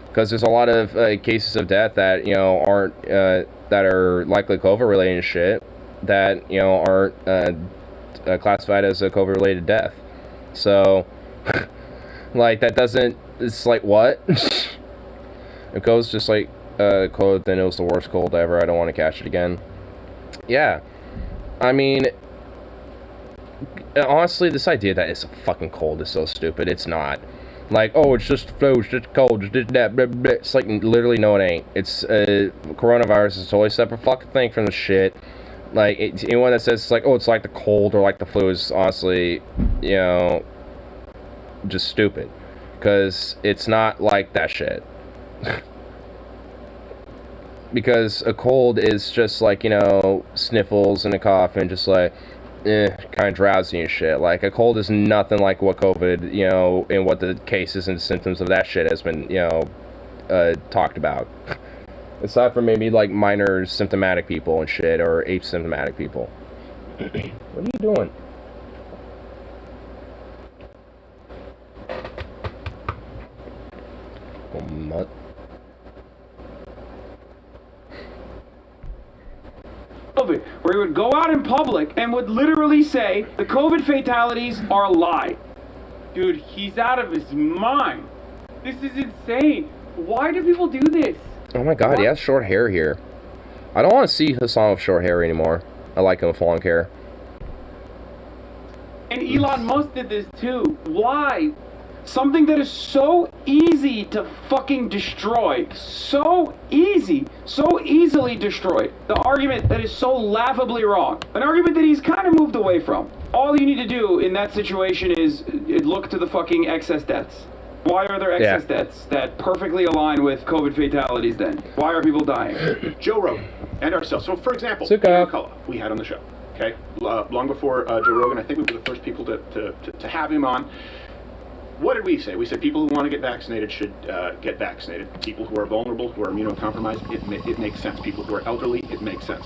Because there's a lot of cases of death that, aren't, that are likely COVID-related shit that, aren't classified as a COVID-related death. So, like, that doesn't, it's like, what? It goes just like, cold, then it was the worst cold ever, I don't want to catch it again. Yeah. I mean, honestly, this idea that it's a fucking cold is so stupid. It's not. Like, oh, it's just flu, it's just cold, it's just that, blah, blah. It's like, literally, no, it ain't. It's, coronavirus is a totally separate fucking thing from the shit. Like, anyone that says, it's like, oh, it's like the cold or like the flu is honestly, just stupid. Because it's not like that shit. Because a cold is just like, sniffles and a cough and just like, kind of drowsy and shit. Like, a cold is nothing like what COVID, and what the cases and symptoms of that shit has been, talked about. Aside from maybe, like, minor symptomatic people and shit, or asymptomatic people. What are you doing? Oh, mutt. COVID, where he would go out in public and would literally say the COVID fatalities are a lie. Dude, he's out of his mind. This is insane. Why do people do this? Oh my god, he has short hair here. I don't want to see Hassan with short hair anymore. I like him with long hair. And Elon Musk did this too. Why? Something that is so easy to fucking destroy. So easy. So easily destroyed. The argument that is so laughably wrong. An argument that he's kind of moved away from. all you need to do in that situation is look to the fucking excess deaths. Why are there excess deaths that perfectly align with COVID fatalities then? Why are people dying? Joe Rogan and ourselves. So, for example, Sick Peter of. McCullough, we had on the show, okay? Long before Joe Rogan, I think we were the first people to have him on. What did we say? We said people who want to get vaccinated should get vaccinated. People who are vulnerable, who are immunocompromised, it makes sense. People who are elderly, it makes sense.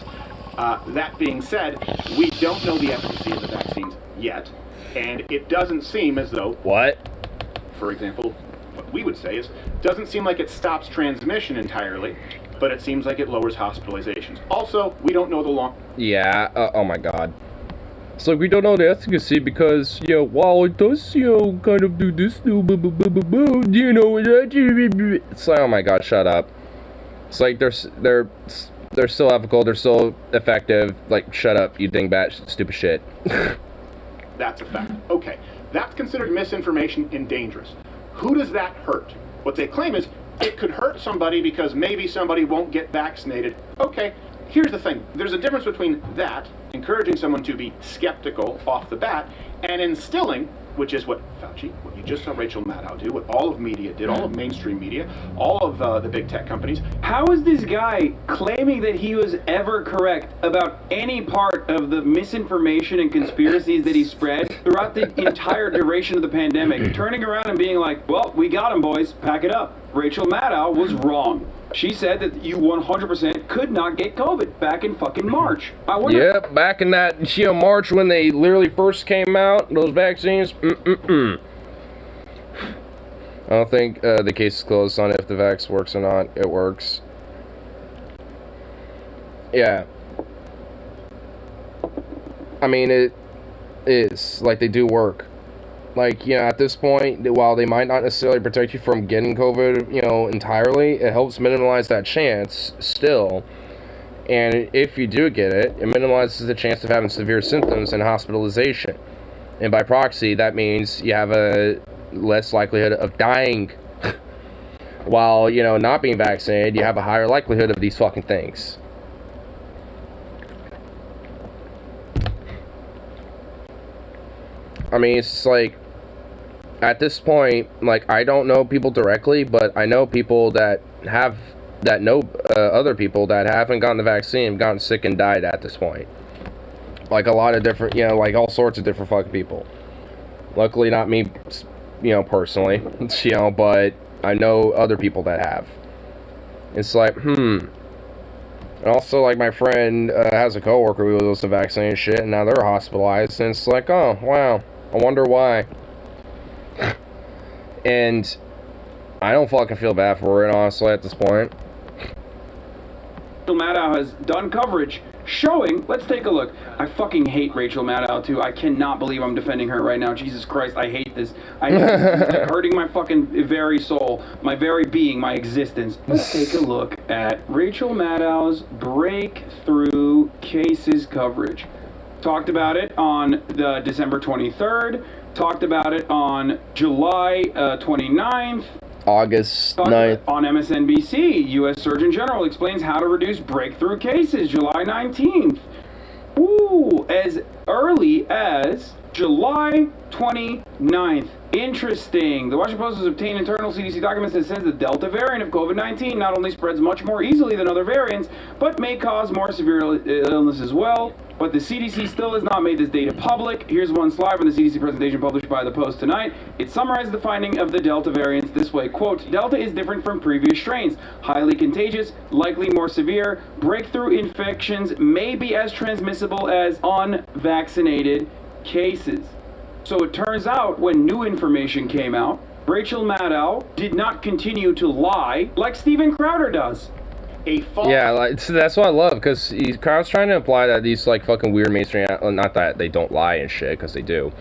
That being said, we don't know the efficacy of the vaccines yet, and it doesn't seem as though, What? for example, what we would say is, doesn't seem like it stops transmission entirely, but it seems like it lowers hospitalizations. Also, we don't know the long... Yeah, oh my god. So we don't know the efficacy because, you know, while it does, you know, kind of do this, you know, it's like, oh my god, shut up. It's like they're still ethical, they're still effective. Like, shut up, you dingbat, stupid shit. That's a fact. Okay, that's considered misinformation and dangerous. Who does that hurt? What they claim is it could hurt somebody because maybe somebody won't get vaccinated. Okay, here's the thing. There's a difference between that, encouraging someone to be skeptical off the bat, and instilling, which is what Fauci, what you just saw Rachel Maddow do, what all of media did, all of mainstream media, all of the big tech companies. How is this guy claiming that he was ever correct about any part of the misinformation and conspiracies that he spread throughout the entire duration of the pandemic, turning around and being like, well, we got him, boys, pack it up. Rachel Maddow was wrong. She said that you 100% could not get COVID back in fucking March. I wonder. Yep, back in that, you know, March when they literally first came out, those vaccines, I don't think the case is closed on if the vax works or not. It works. Yeah. I mean, it is, like, they do work. Like, you know, at this point, while they might not necessarily protect you from getting COVID, you know, entirely, it helps minimize that chance still. And if you do get it, it minimizes the chance of having severe symptoms and hospitalization. And by proxy, that means you have a less likelihood of dying. While, you know, not being vaccinated, you have a higher likelihood of these fucking things. I mean, it's like, at this point, like, I don't know people directly, but I know people that know other people that haven't gotten the vaccine, gotten sick and died at this point. Like, a lot of different, you know, like, all sorts of different fucking people. Luckily, not me, you know, personally, you know, but I know other people that have. It's like, And also, like, my friend has a coworker who was the vaccine and shit, and now they're hospitalized, and it's like, oh, wow, I wonder why. And I don't fucking feel bad for it, honestly, at this point. Rachel Maddow has done coverage showing, let's take a look. I fucking hate Rachel Maddow too. I cannot believe I'm defending her right now. Jesus Christ, I hate this. I hate this. It's like hurting my fucking very soul, my very being, my existence. Let's take a look at Rachel Maddow's breakthrough cases coverage. Talked about it on the December 23rd. Talked about it on July 29th. August 9th. On MSNBC, U.S. Surgeon General explains how to reduce breakthrough cases, July 19th. Ooh, as early as July 29th. Interesting. The Washington Post has obtained internal CDC documents that says the Delta variant of COVID-19 not only spreads much more easily than other variants, but may cause more severe illness as well. But the CDC still has not made this data public. Here's one slide from the CDC presentation published by the Post tonight. It summarizes the finding of the Delta variants this way, quote, Delta is different from previous strains. Highly contagious, likely more severe. Breakthrough infections may be as transmissible as unvaccinated cases. So it turns out when new information came out, Rachel Maddow did not continue to lie like Steven Crowder does. Yeah, like, so that's what I love, because Kyle's trying to imply that these, like, fucking weird mainstream, not that they don't lie and shit, because they do,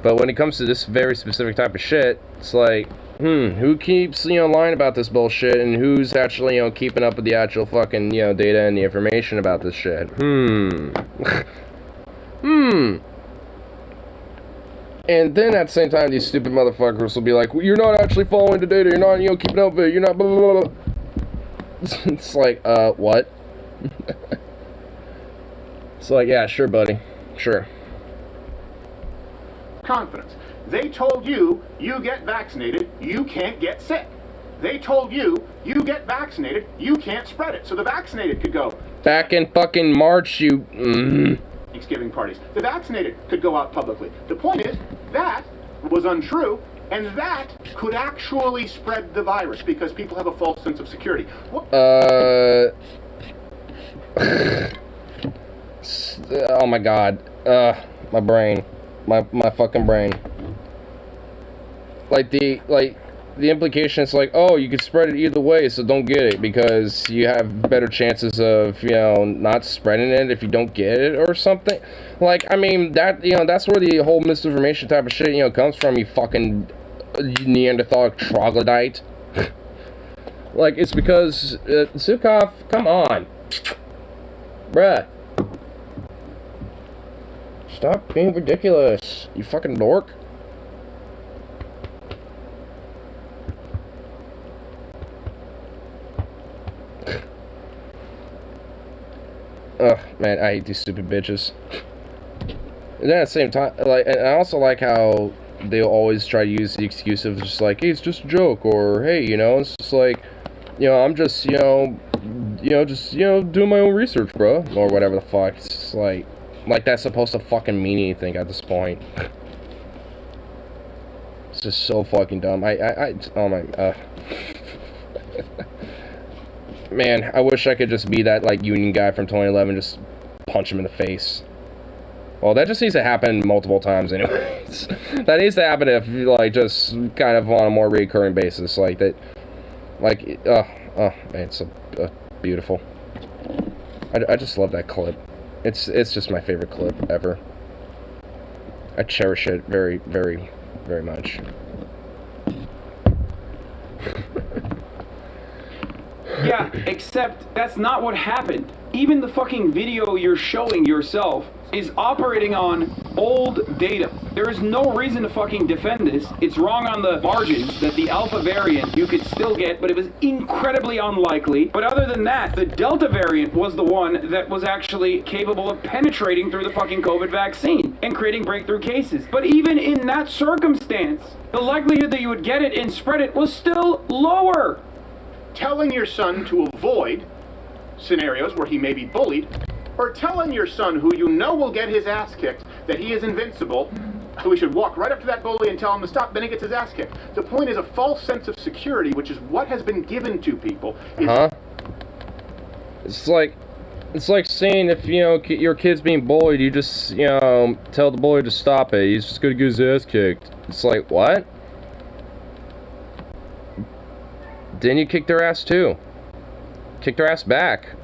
but when it comes to this very specific type of shit, it's like, who keeps, you know, lying about this bullshit, and who's actually, you know, keeping up with the actual fucking, you know, data and the information about this shit? And then at the same time, these stupid motherfuckers will be like, well, you're not actually following the data, you're not, you know, keeping up with it, you're not blah, blah, blah. It's like, what? It's like, yeah, sure, buddy. Sure. confidence. They told you, you get vaccinated, you can't get sick. They told you, you get vaccinated, you can't spread it. So the vaccinated could go. Back in fucking March, you... Thanksgiving parties. The vaccinated could go out publicly. The point is, that was untrue, and that could actually spread the virus because people have a false sense of security. What? Oh my god. My brain. My fucking brain. The implication is like, oh, you can spread it either way, so don't get it because you have better chances of, not spreading it if you don't get it or something. Like, I mean, that, that's where the whole misinformation type of shit, comes from, you fucking Neanderthal troglodyte. Like, it's because, Zukov, come on. Bruh. Stop being ridiculous, you fucking dork. Ugh, man, I hate these stupid bitches. And then at the same time, and I also like how they always try to use the excuse of just like, hey, it's just a joke, or hey, it's just like, I'm just, doing my own research, bro, or whatever the fuck. It's just like that's supposed to fucking mean anything at this point. It's just so fucking dumb. Oh my, man, I wish I could just be that, union guy from 2011, just punch him in the face. Well, that just needs to happen multiple times anyways. That needs to happen if, just kind of on a more recurring basis, like that. Oh, man, it's so beautiful. I just love that clip. It's just my favorite clip ever. I cherish it very, very, very much. Yeah, except that's not what happened. Even the fucking video you're showing yourself is operating on old data. There is no reason to fucking defend this. It's wrong on the margins that the alpha variant you could still get, but it was incredibly unlikely. But other than that, the delta variant was the one that was actually capable of penetrating through the fucking COVID vaccine and creating breakthrough cases. But even in that circumstance, the likelihood that you would get it and spread it was still lower. Telling your son to avoid scenarios where he may be bullied, or telling your son, who you know will get his ass kicked, that he is invincible, so he should walk right up to that bully and tell him to stop, then he gets his ass kicked. The point is a false sense of security, which is what has been given to people. It's like saying if, your kid's being bullied, you just, tell the bully to stop it. He's just gonna get his ass kicked. It's like, what? Then you kick their ass too. Kick their ass back.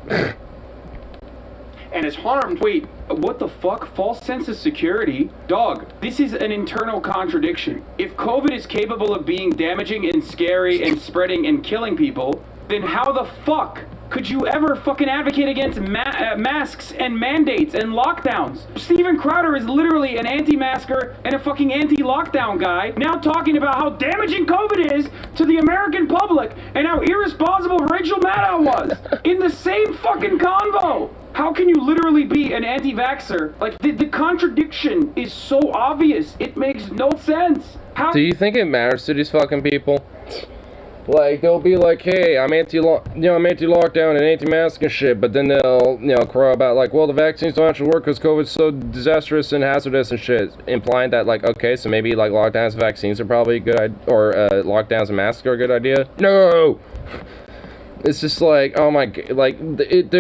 And is harmed. Wait, what the fuck? False sense of security? Dog, this is an internal contradiction. If COVID is capable of being damaging and scary and spreading and killing people, then how the fuck could you ever fucking advocate against masks and mandates and lockdowns? Steven Crowder is literally an anti-masker and a fucking anti-lockdown guy, now talking about how damaging COVID is to the American public and how irresponsible Rachel Maddow was in the same fucking convo. How can you literally be an anti-vaxxer? Like, the contradiction is so obvious, it makes no sense. How? Do you think it matters to these fucking people? Like, they'll be like, hey, I'm anti-lockdown and anti-mask and shit, but then they'll, crow about, like, well, the vaccines don't actually work because COVID's so disastrous and hazardous and shit, implying that, like, okay, so maybe, like, lockdowns and vaccines are probably a good idea, or, lockdowns and masks are a good idea? No! It's just like, oh my, like, it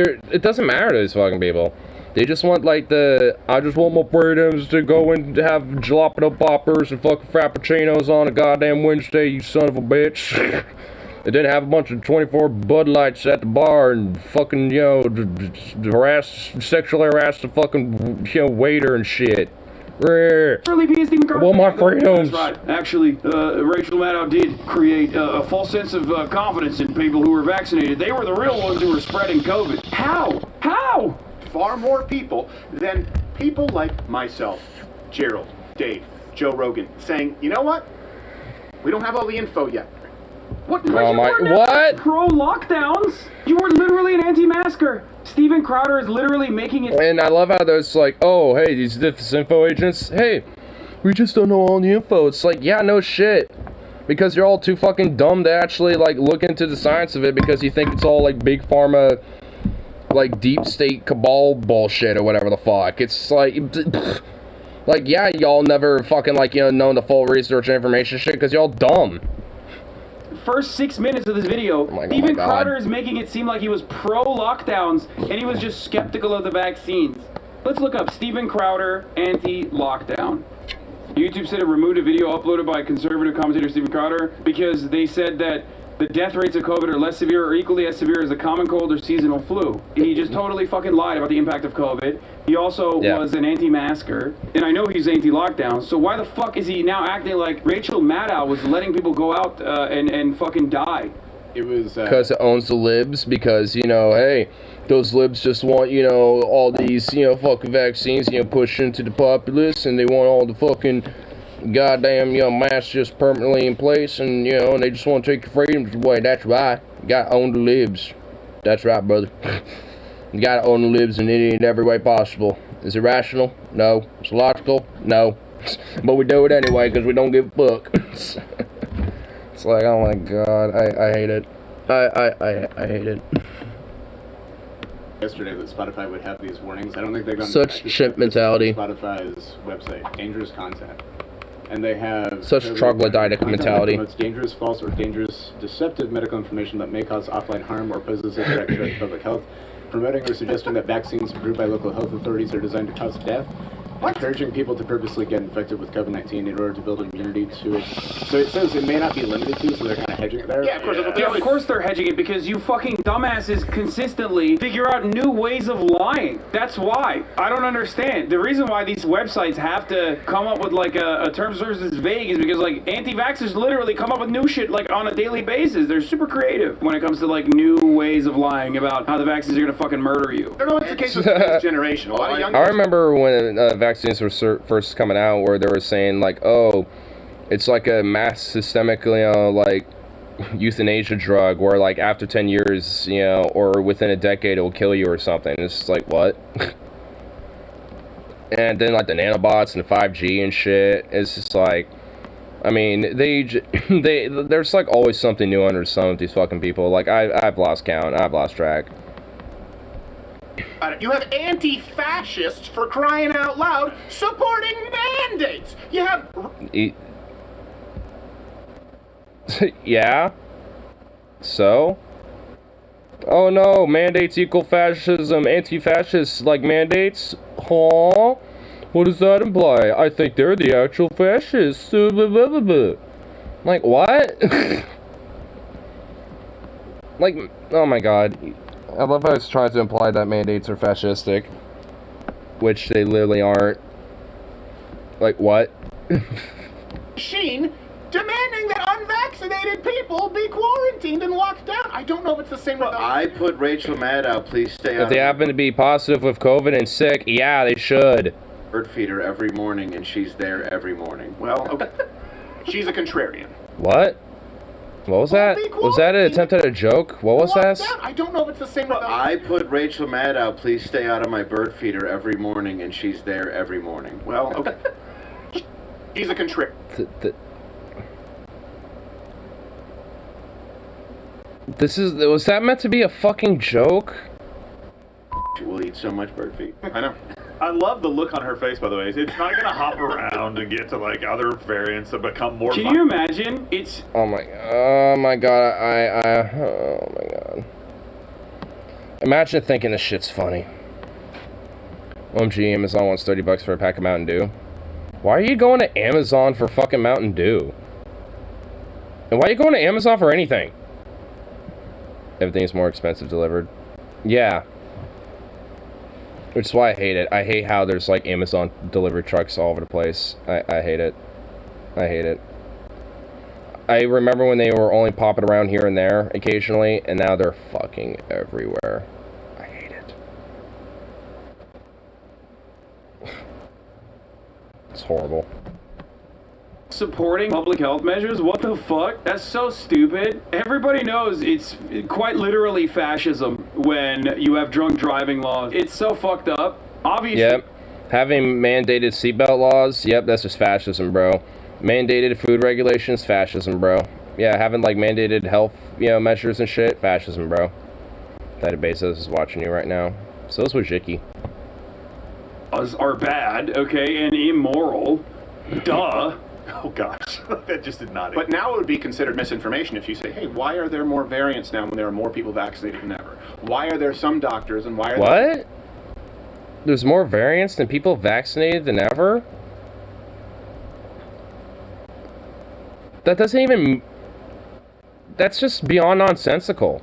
doesn't matter to these fucking people. They just want, like, I just want my freedoms to go and have jalapeno poppers and fucking frappuccinos on a goddamn Wednesday, you son of a bitch. And then have a bunch of 24 Bud Lights at the bar and fucking, sexually harass the fucking, waiter and shit. Really be Stephen Crowder. Well, my freedoms. That's right. Actually, Rachel Maddow did create a false sense of confidence in people who were vaccinated. They were the real ones who were spreading COVID. How? How? Far more people than people like myself, Gerald, Dave, Joe Rogan, saying, you know what? We don't have all the info yet. What? What? Pro-lockdowns? You were literally an anti-masker. Steven Crowder is literally making it. And I love how there's like, oh, hey, these disinfo agents, hey, we just don't know all the info. It's like, yeah, no shit. Because you're all too fucking dumb to actually, like, look into the science of it because you think it's all, like, big pharma, like, deep state cabal bullshit or whatever the fuck. It's like, like, yeah, y'all never fucking, like, you know, known the full research and information shit because y'all dumb. First 6 minutes of this video, Steven Crowder is making it seem like he was pro-lockdowns and he was just skeptical of the vaccines. Let's look up Steven Crowder anti-lockdown. YouTube said it removed a video uploaded by conservative commentator Steven Crowder because they said that the death rates of COVID are less severe or equally as severe as a common cold or seasonal flu. He just totally fucking lied about the impact of COVID. He also was an anti-masker, and I know he's anti-lockdown, so why the fuck is he now acting like Rachel Maddow was letting people go out and fucking die? It was... Because it owns the libs, because, you know, hey, those libs just want, you know, all these, you know, fucking vaccines, you know, pushed into the populace, and they want all the fucking goddamn, you know, masks just permanently in place, and, you know, and they just want to take your freedoms away. That's right. You gotta own the libs. That's right, brother. You gotta own the libs in any and every way possible. Is it rational? No. Is it logical? No. But we do it anyway, because we don't give a fuck. It's like, oh my god, I hate it. I hate it. Yesterday that Spotify would have these warnings. I don't think they've done such shit mentality. Spotify's website, dangerous content. And they have such troglodytic mentality. It's dangerous, false, or dangerous, deceptive medical information that may cause offline harm or poses a direct threat to public health. Promoting or suggesting that vaccines approved by local health authorities are designed to cause death. Encouraging people to purposely get infected with COVID-19 in order to build immunity to it. So it says it may not be limited to, so they're kind of hedging it there. Yeah, of course. Of course they're hedging it because you fucking dumbasses consistently figure out new ways of lying. That's why. I don't understand. The reason why these websites have to come up with like a term source that's vague is because like anti-vaxxers literally come up with new shit like on a daily basis. They're super creative when it comes to like new ways of lying about how the vaccines are gonna fucking murder you. I don't know what's the case with this generation. A lot of young I remember when vaccines were first coming out, where they were saying like, oh, it's like a mass systemic, you know, like euthanasia drug, where like after 10 years, you know, or within a decade, it will kill you or something. It's just like, what? And then like the nanobots and the 5G and shit. It's just like, I mean, there's like always something new under the sun with these fucking people. Like I've lost count. I've lost track. You have anti-fascists, for crying out loud, supporting mandates. You have... Yeah? So? Oh no, mandates equal fascism. Anti-fascists like mandates? Huh? What does that imply? I think they're the actual fascists. Like, what? Like, oh my god. I love how it's trying to imply that mandates are fascistic, which they literally aren't. Like, what? Machine demanding that unvaccinated people be quarantined and locked down. I don't know if it's the same with I put Rachel Maddow, please stay out. If they happen to be positive with COVID and sick, yeah, they should. Bird feed her every morning, and she's there every morning. Well, okay. She's a contrarian. What? What was that? Was that an attempt at a joke? What was that? I don't know if it's the same with I put Rachel Maddow, please stay out of my bird feeder every morning, and she's there every morning. Well, okay. She's a contrarian. Was that meant to be a fucking joke? She will eat so much bird feed. I know. I love the look on her face, by the way. It's not going to hop around and get to, like, other variants that become more... Can you imagine? It's... Oh my god, oh my god. Imagine thinking this shit's funny. OMG, Amazon wants $30 for a pack of Mountain Dew. Why are you going to Amazon for fucking Mountain Dew? And why are you going to Amazon for anything? Everything's more expensive delivered. Yeah. Which is why I hate it. I hate how there's like Amazon delivery trucks all over the place. I hate it. I hate it. I remember when they were only popping around here and there occasionally, and now they're fucking everywhere. I hate it. It's horrible. Supporting public health measures? What the fuck? That's so stupid. Everybody knows it's quite literally fascism when you have drunk driving laws. It's so fucked up. Obviously. Yep. Having mandated seatbelt laws, yep, that's just fascism, bro. Mandated food regulations, fascism, bro. Yeah, having like mandated health, measures and shit, fascism, bro. That Bezos is watching you right now. So is Wojcicki. Are bad, okay, and immoral. Duh. Oh gosh, that just did not. But now it would be considered misinformation if you say, hey, why are there more variants now when there are more people vaccinated than ever? Why are there some doctors and why are What? There's more variants than people vaccinated than ever? That doesn't even... That's just beyond nonsensical.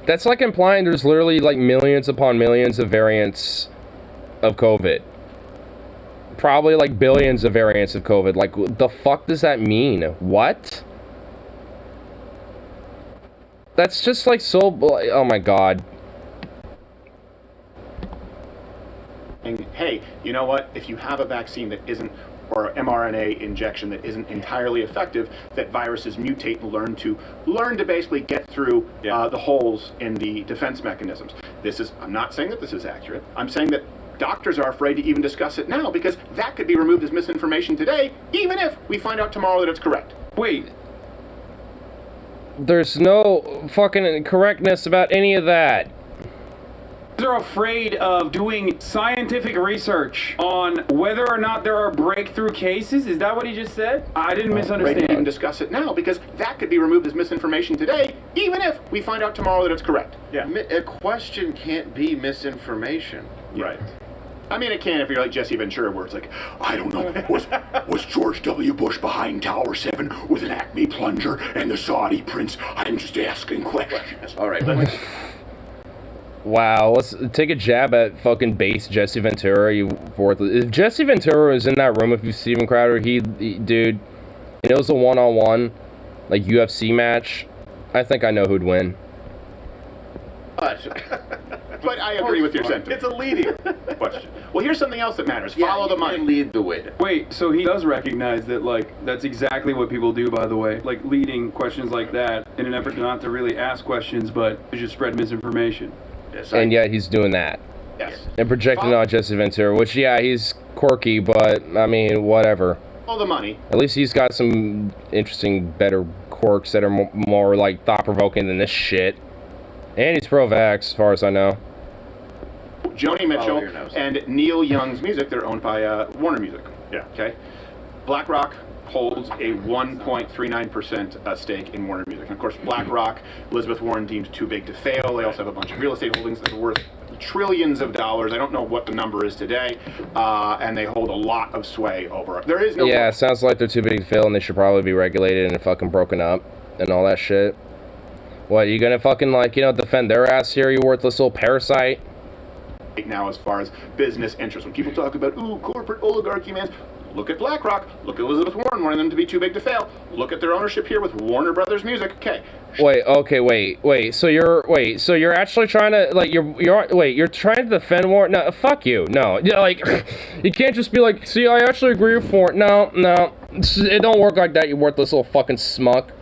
That's like implying there's literally like millions upon millions of variants of COVID. Probably like billions of variants of COVID. Like, the fuck does that mean? What? That's just like so... Oh my god. hey, you know what? If you have a vaccine that isn't, or mRNA injection that isn't entirely effective, that viruses mutate and learn to basically get through the holes in the defense mechanisms. I'm not saying that this is accurate. I'm saying that doctors are afraid to even discuss it now because that could be removed as misinformation today, even if we find out tomorrow that it's correct. Wait. There's no fucking correctness about any of that. They're afraid of doing scientific research on whether or not there are breakthrough cases? Is that what he just said? I didn't misunderstand. We can discuss it now because that could be removed as misinformation today, even if we find out tomorrow that it's correct. Yeah. A question can't be misinformation. Yeah. Right. I mean, it can if you're like Jesse Ventura, where it's like, I don't know, was George W. Bush behind Tower 7 with an Acme plunger and the Saudi prince? I'm just asking questions. All right, Wow, let's take a jab at fucking base Jesse Ventura. If Jesse Ventura was in that room with Steven Crowder, dude, it was a one-on-one, like, UFC match, I think I know who'd win. But I agree with your sentiment. It's a leading question. Well, here's something else that matters. Follow the money. Lead the way. Wait, so he does recognize that, like, that's exactly what people do, by the way. Like, leading questions like that in an effort not to really ask questions, but to just spread misinformation. Yes, and yet he's doing that. Yes. And projecting on Jesse Ventura, which, yeah, he's quirky, but, I mean, whatever. Follow the money. At least he's got some interesting, better quirks that are more like, thought-provoking than this shit. And he's pro-vax, as far as I know. Joni Mitchell and Neil Young's music, they're owned by Warner Music. Yeah. Okay. BlackRock holds a 1.39% stake in Warner Music. And of course, BlackRock, Elizabeth Warren deemed too big to fail. They also have a bunch of real estate holdings that are worth trillions of dollars. I don't know what the number is today. And they hold a lot of sway over it. There is no... Yeah, it sounds like they're too big to fail and they should probably be regulated and fucking broken up and all that shit. What, you gonna fucking, like, defend their ass here, you worthless little parasite? Now, as far as business interests, when people talk about, ooh, corporate oligarchy, man, look at BlackRock, look at Elizabeth Warren, wanting them to be too big to fail. Look at their ownership here with Warner Brothers Music. Okay. Wait. So you're actually trying to, like, you're trying to defend Warren? No, fuck you. No, like, you can't just be like, see, I actually agree with Warren. No, it don't work like that. You worthless little fucking smuck.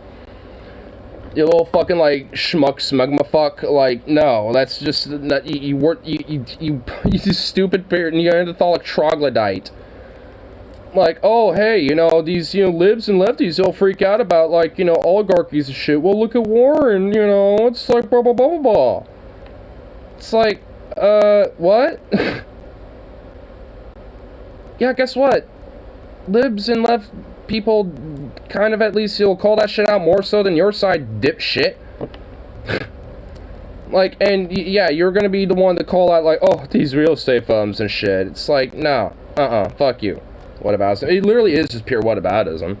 You little fucking, like, schmuck, smugma fuck, like, no, that's just, you stupid Neanderthalic troglodyte. Like, oh, hey, these, libs and lefties, they'll freak out about, like, oligarchies and shit. Well, look at Warren, it's like, blah, blah, blah, blah, blah. It's like, what? Yeah, guess what? Libs and left people kind of, at least, you'll call that shit out more so than your side, dipshit. Like, and yeah, you're gonna be the one to call out, like, oh, these real estate firms and shit. It's like, no, fuck you. Whataboutism. It literally is just pure whataboutism.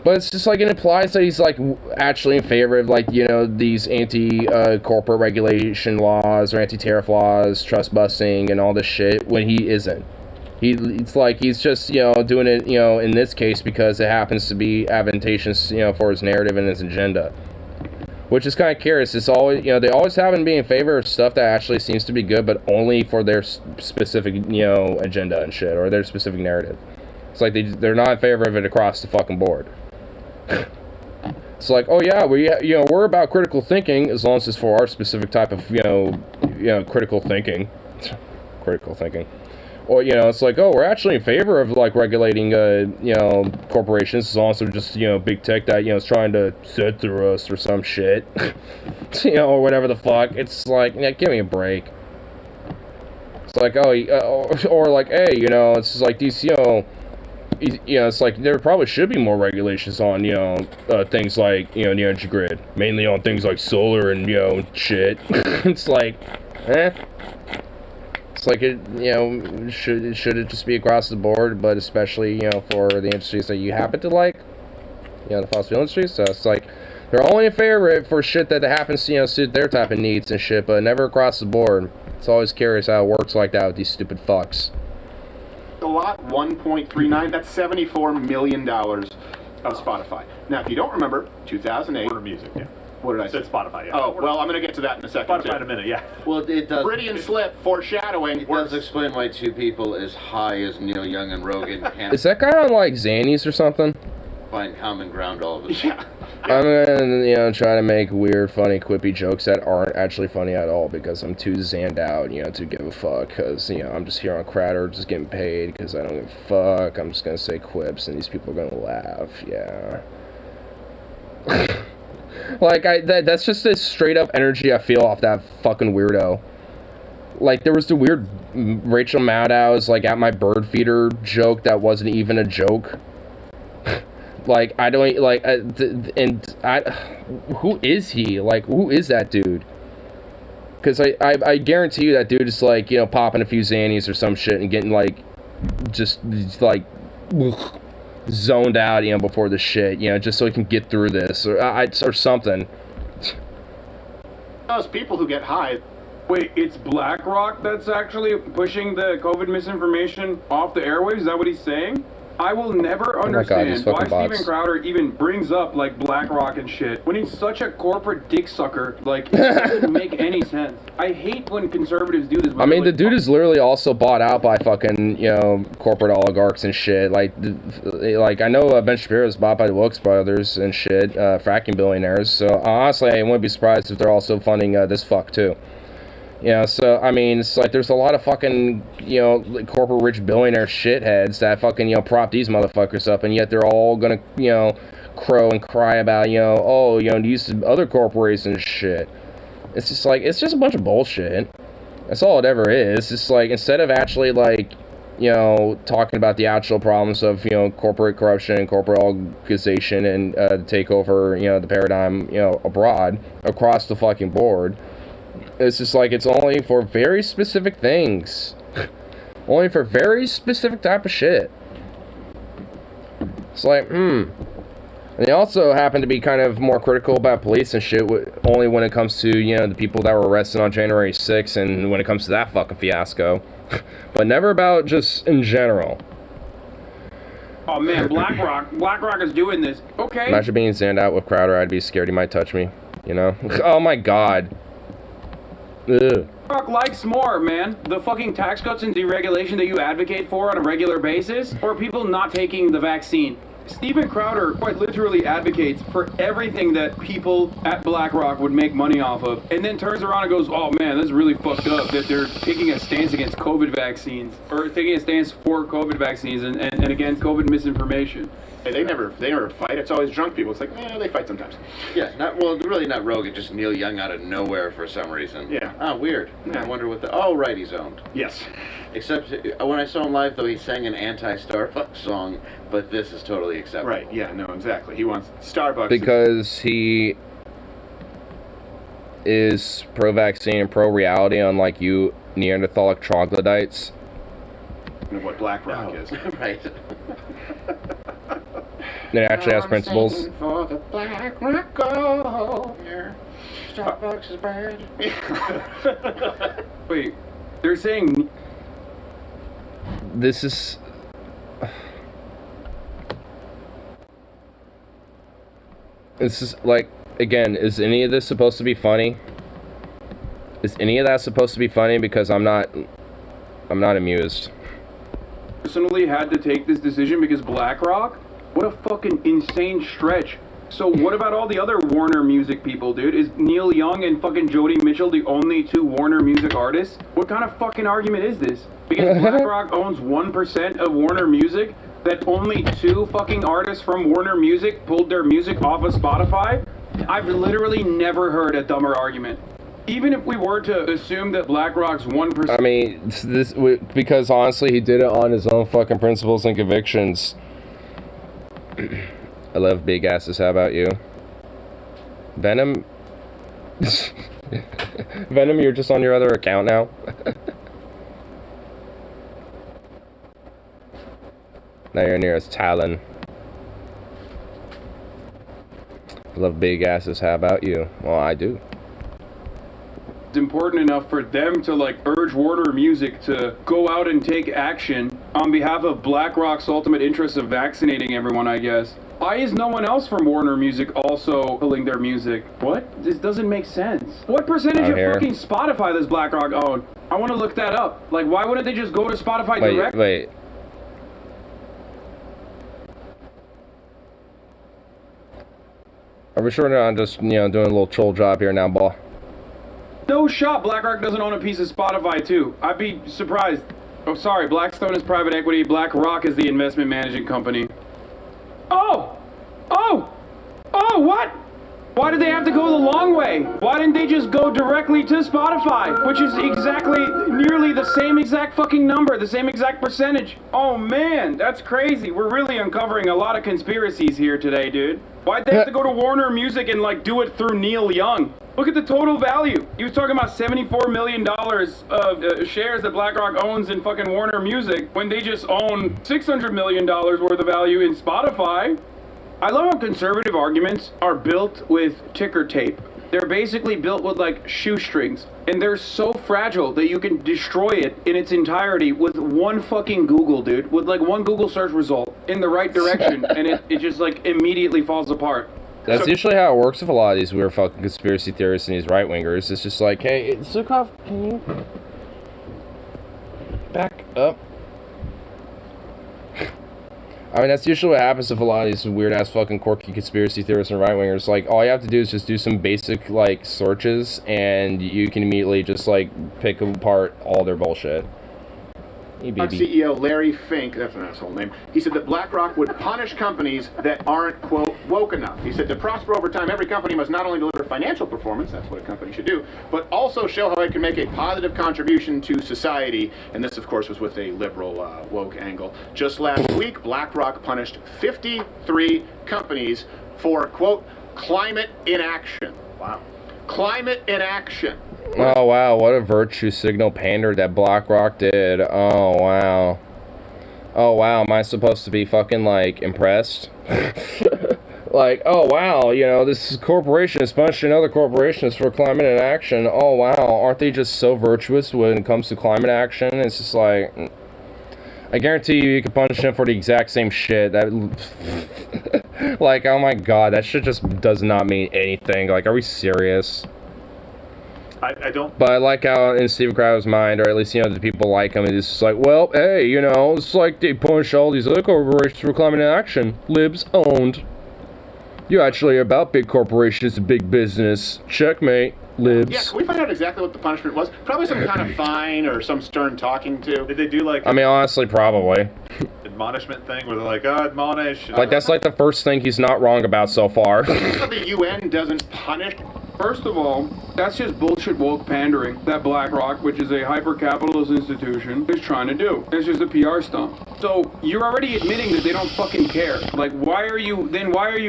But it's just like, it implies that he's, like, actually in favor of, like, these anti-corporate regulation laws or anti-tariff laws, trust busting and all this shit, when he isn't. It's like he's just, doing it, in this case because it happens to be advantageous, for his narrative and his agenda. Which is kind of curious. It's always, they always happen to be in favor of stuff that actually seems to be good, but only for their specific, agenda and shit, or their specific narrative. It's like they're not in favor of it across the fucking board. It's like, oh yeah, we're about critical thinking as long as it's for our specific type of, critical thinking. critical thinking. Or, you know, it's like, oh, we're actually in favor of, like, regulating, you know, corporations as long as they're just, you know, big tech that, you know, is trying to sit through us or some shit. You know, or whatever the fuck. It's like, yeah, give me a break. It's like, oh, or like, hey, you know, it's just like these, you know, it's like there probably should be more regulations on, you know, things like, you know, the energy grid. Mainly on things like solar and, you know, shit. It's like, It's like, it, you know, should it just be across the board, but especially, you know, for the industries that you happen to like, you know, the fossil fuel industry. So it's like, they're only in favor for shit that happens to, you know, suit their type of needs and shit, but never across the board. It's always curious how it works like that with these stupid fucks. A lot, 1.39, that's $74 million of Spotify. Now, if you don't remember, 2008. Order music, yeah. What did I I say? said Spotify, yeah. Oh, well, I'm going to get to that in a second. Spotify in a minute, yeah. Well, it does. Freudian slip, foreshadowing. It does explain why two people as high as Neil Young and Rogan can't Is that guy on, like, Xannies or something? find common ground all of a sudden. Yeah. I'm gonna, you know, try to make weird, funny, quippy jokes that aren't actually funny at all because I'm too zanned out, you know, to give a fuck. Because, you know, I'm just here on Crowder, just getting paid because I don't give a fuck. I'm just gonna say quips and these people are gonna laugh, yeah. Like, that's just this straight up energy I feel off that fucking weirdo. Like, there was the weird Rachel Maddow's, like, at my bird feeder joke that wasn't even a joke. Like, I don't, like, who is he? Like, who is that dude? Because I guarantee you that dude is, like, you know, popping a few Xannies or some shit and getting, like, just, like, zoned out, you know, before the shit, you know, just so he can get through this, or something. Those people who get high. Wait, it's BlackRock that's actually pushing the COVID misinformation off the airwaves? Is that what he's saying? I will never understand these why fucking bots. Steven Crowder even brings up, like, BlackRock and shit when he's such a corporate dick sucker. Like, it doesn't make any sense. I hate when conservatives do this. I mean, the dude is literally also bought out by fucking, you know, corporate oligarchs and shit. Like, I know Ben Shapiro is bought by the Wilkes brothers and shit, fracking billionaires. So, honestly, I wouldn't be surprised if they're also funding this fuck, too. Yeah, so, I mean, it's like there's a lot of fucking, you know, corporate rich billionaire shitheads that fucking, you know, prop these motherfuckers up, and yet they're all gonna, you know, crow and cry about, you know, oh, you know, these other corporations and shit. It's just like, it's just a bunch of bullshit. That's all it ever is. It's like, instead of actually, like, you know, talking about the actual problems of, you know, corporate corruption and corporate organization and the takeover, you know, the paradigm, you know, abroad, across the fucking board, it's just like, it's only for very specific things. Only for very specific type of shit. It's like, And they also happen to be kind of more critical about police and shit, only when it comes to, you know, the people that were arrested on January 6th and when it comes to that fucking fiasco. But never about just in general. Oh man, BlackRock is doing this. Okay. Imagine being zanned out with Crowder, I'd be scared he might touch me, you know? Oh my god. Ugh. BlackRock likes more, man. The fucking tax cuts and deregulation that you advocate for on a regular basis, or people not taking the vaccine. Steven Crowder quite literally advocates for everything that people at BlackRock would make money off of, and then turns around and goes, oh man, this is really fucked up that they're taking a stance against COVID vaccines, or taking a stance for COVID vaccines and against COVID misinformation. Hey, they never fight. It's always drunk people. It's like, they fight sometimes. Yeah, really not Rogan, just Neil Young out of nowhere for some reason. Yeah. Oh, weird. Yeah. I wonder what oh, right, he's owned. Yes. Except when I saw him live, though, he sang an anti-Starbucks song, but this is totally acceptable. Right, yeah, no, exactly. He wants Starbucks. Because he is pro-vaccine and pro-reality, unlike you Neanderthalic troglodytes. What BlackRock is. Right. It actually has principles. For the BlackRock gold. Starbucks is bad. Wait, they're saying... This is... This is, like, again, is any of this supposed to be funny? Is any of that supposed to be funny? Because I'm not amused. Personally had to take this decision because BlackRock? What a fucking insane stretch. So what about all the other Warner Music people, dude? Is Neil Young and fucking Joni Mitchell the only two Warner Music artists? What kind of fucking argument is this? Because BlackRock owns 1% of Warner Music, that only two fucking artists from Warner Music pulled their music off of Spotify? I've literally never heard a dumber argument. Even if we were to assume that BlackRock's 1%... I mean, because honestly, he did it on his own fucking principles and convictions. I love big asses. How about you? Venom? Venom, you're just on your other account now? Now you're near as Talon. I love big asses. How about you? Well, I do. Important enough for them to like urge Warner Music to go out and take action on behalf of BlackRock's ultimate interest of vaccinating everyone, I guess. Why is no one else from Warner Music also pulling their music? What? This doesn't make sense. What percentage of fucking Spotify does BlackRock own? I want to look that up. Like, why wouldn't they just go to Spotify direct? Wait. Are we sure not just, doing a little troll job here now, boy? No shot BlackRock doesn't own a piece of Spotify, too. I'd be surprised. Oh, sorry. Blackstone is private equity. BlackRock is the investment managing company. Oh, what? Why did they have to go the long way? Why didn't they just go directly to Spotify? Which is nearly the same exact fucking number, the same exact percentage. Oh, man, that's crazy. We're really uncovering a lot of conspiracies here today, dude. Why'd they have to go to Warner Music and, like, do it through Neil Young? Look at the total value. He was talking about $74 million of shares that BlackRock owns in fucking Warner Music when they just own $600 million worth of value in Spotify. I love how conservative arguments are built with ticker tape. They're basically built with, like, shoestrings. And they're so fragile that you can destroy it in its entirety with one fucking Google, dude. With, like, one Google search result in the right direction. And it just, like, immediately falls apart. That's usually how it works with a lot of these weird fucking conspiracy theorists and these right-wingers. It's just like, hey, Zukov, can you back up? I mean, that's usually what happens with a lot of these weird-ass fucking quirky conspiracy theorists and right-wingers. Like, all you have to do is just do some basic, like, searches, and you can immediately just, like, pick apart all their bullshit. CEO Larry Fink, that's an asshole name, he said that BlackRock would punish companies that aren't, quote, woke enough. He said to prosper over time, every company must not only deliver financial performance, that's what a company should do, but also show how it can make a positive contribution to society. And this, of course, was with a liberal woke angle. Just last week, BlackRock punished 53 companies for, quote, climate inaction. Wow. Climate inaction. Oh, wow, what a virtue signal pander that BlackRock did. Oh, wow. Oh, wow, am I supposed to be fucking, like, impressed? Like, oh, wow, this corporation is punishing other corporations for climate inaction. Oh, wow, aren't they just so virtuous when it comes to climate action? It's just like, I guarantee you can punish them for the exact same shit. That, like, oh my god, that shit just does not mean anything. Like, are we serious? I don't. But I like how in Steve Crowder's mind, or at least, the people like him, it's just like, well, hey, it's like they punish all these other corporations for climate action. Libs owned. You're actually about big corporations and big business. Checkmate, libs. Yeah, can we find out exactly what the punishment was? Probably some kind of fine or some stern talking to. Did they do like? I mean, honestly, probably. Admonishment thing where they're like, oh, admonish. Like, that's like the first thing he's not wrong about so far. The UN doesn't punish. First of all, that's just bullshit woke pandering that BlackRock, which is a hyper-capitalist institution, is trying to do. It's just a PR stunt. So you're already admitting that they don't fucking care. Like, why are you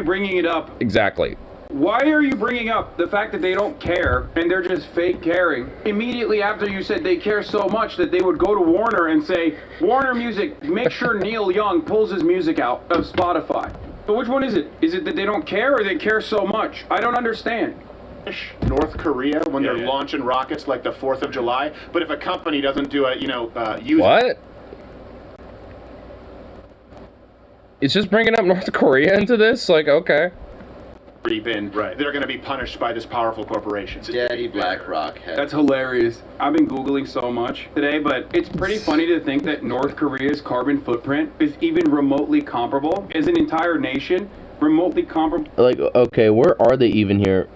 bringing it up? Exactly. Why are you bringing up the fact that they don't care and they're just fake caring immediately after you said they care so much that they would go to Warner and say, Warner Music, make sure Neil Young pulls his music out of Spotify. But which one is it? Is it that they don't care or they care so much? I don't understand. North Korea when they're launching rockets like the 4th of July, but if a company doesn't do it, use what? It's just bringing up North Korea into this? Like, okay. Been, right. They're going to be punished by this powerful corporation. Daddy BlackRock. That's hilarious. I've been Googling so much today, but it's pretty funny to think that North Korea's carbon footprint is even remotely comparable as an entire nation remotely comparable. Like, okay, where are they even here?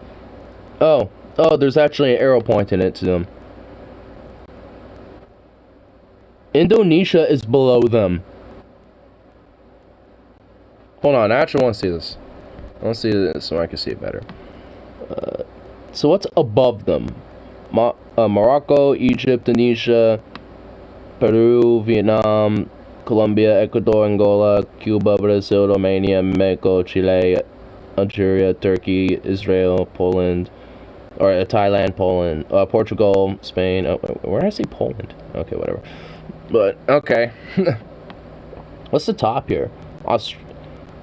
Oh, there's actually an arrow pointing it to them. Indonesia is below them. Hold on, I actually want to see this. I want to see this so I can see it better. So what's above them? Morocco, Egypt, Tunisia, Peru, Vietnam, Colombia, Ecuador, Angola, Cuba, Brazil, Romania, Mexico, Chile, Algeria, Turkey, Israel, Poland, or Thailand, Poland, Portugal, Spain. Oh, where did I say Poland? Okay, whatever. But okay, what's the top here?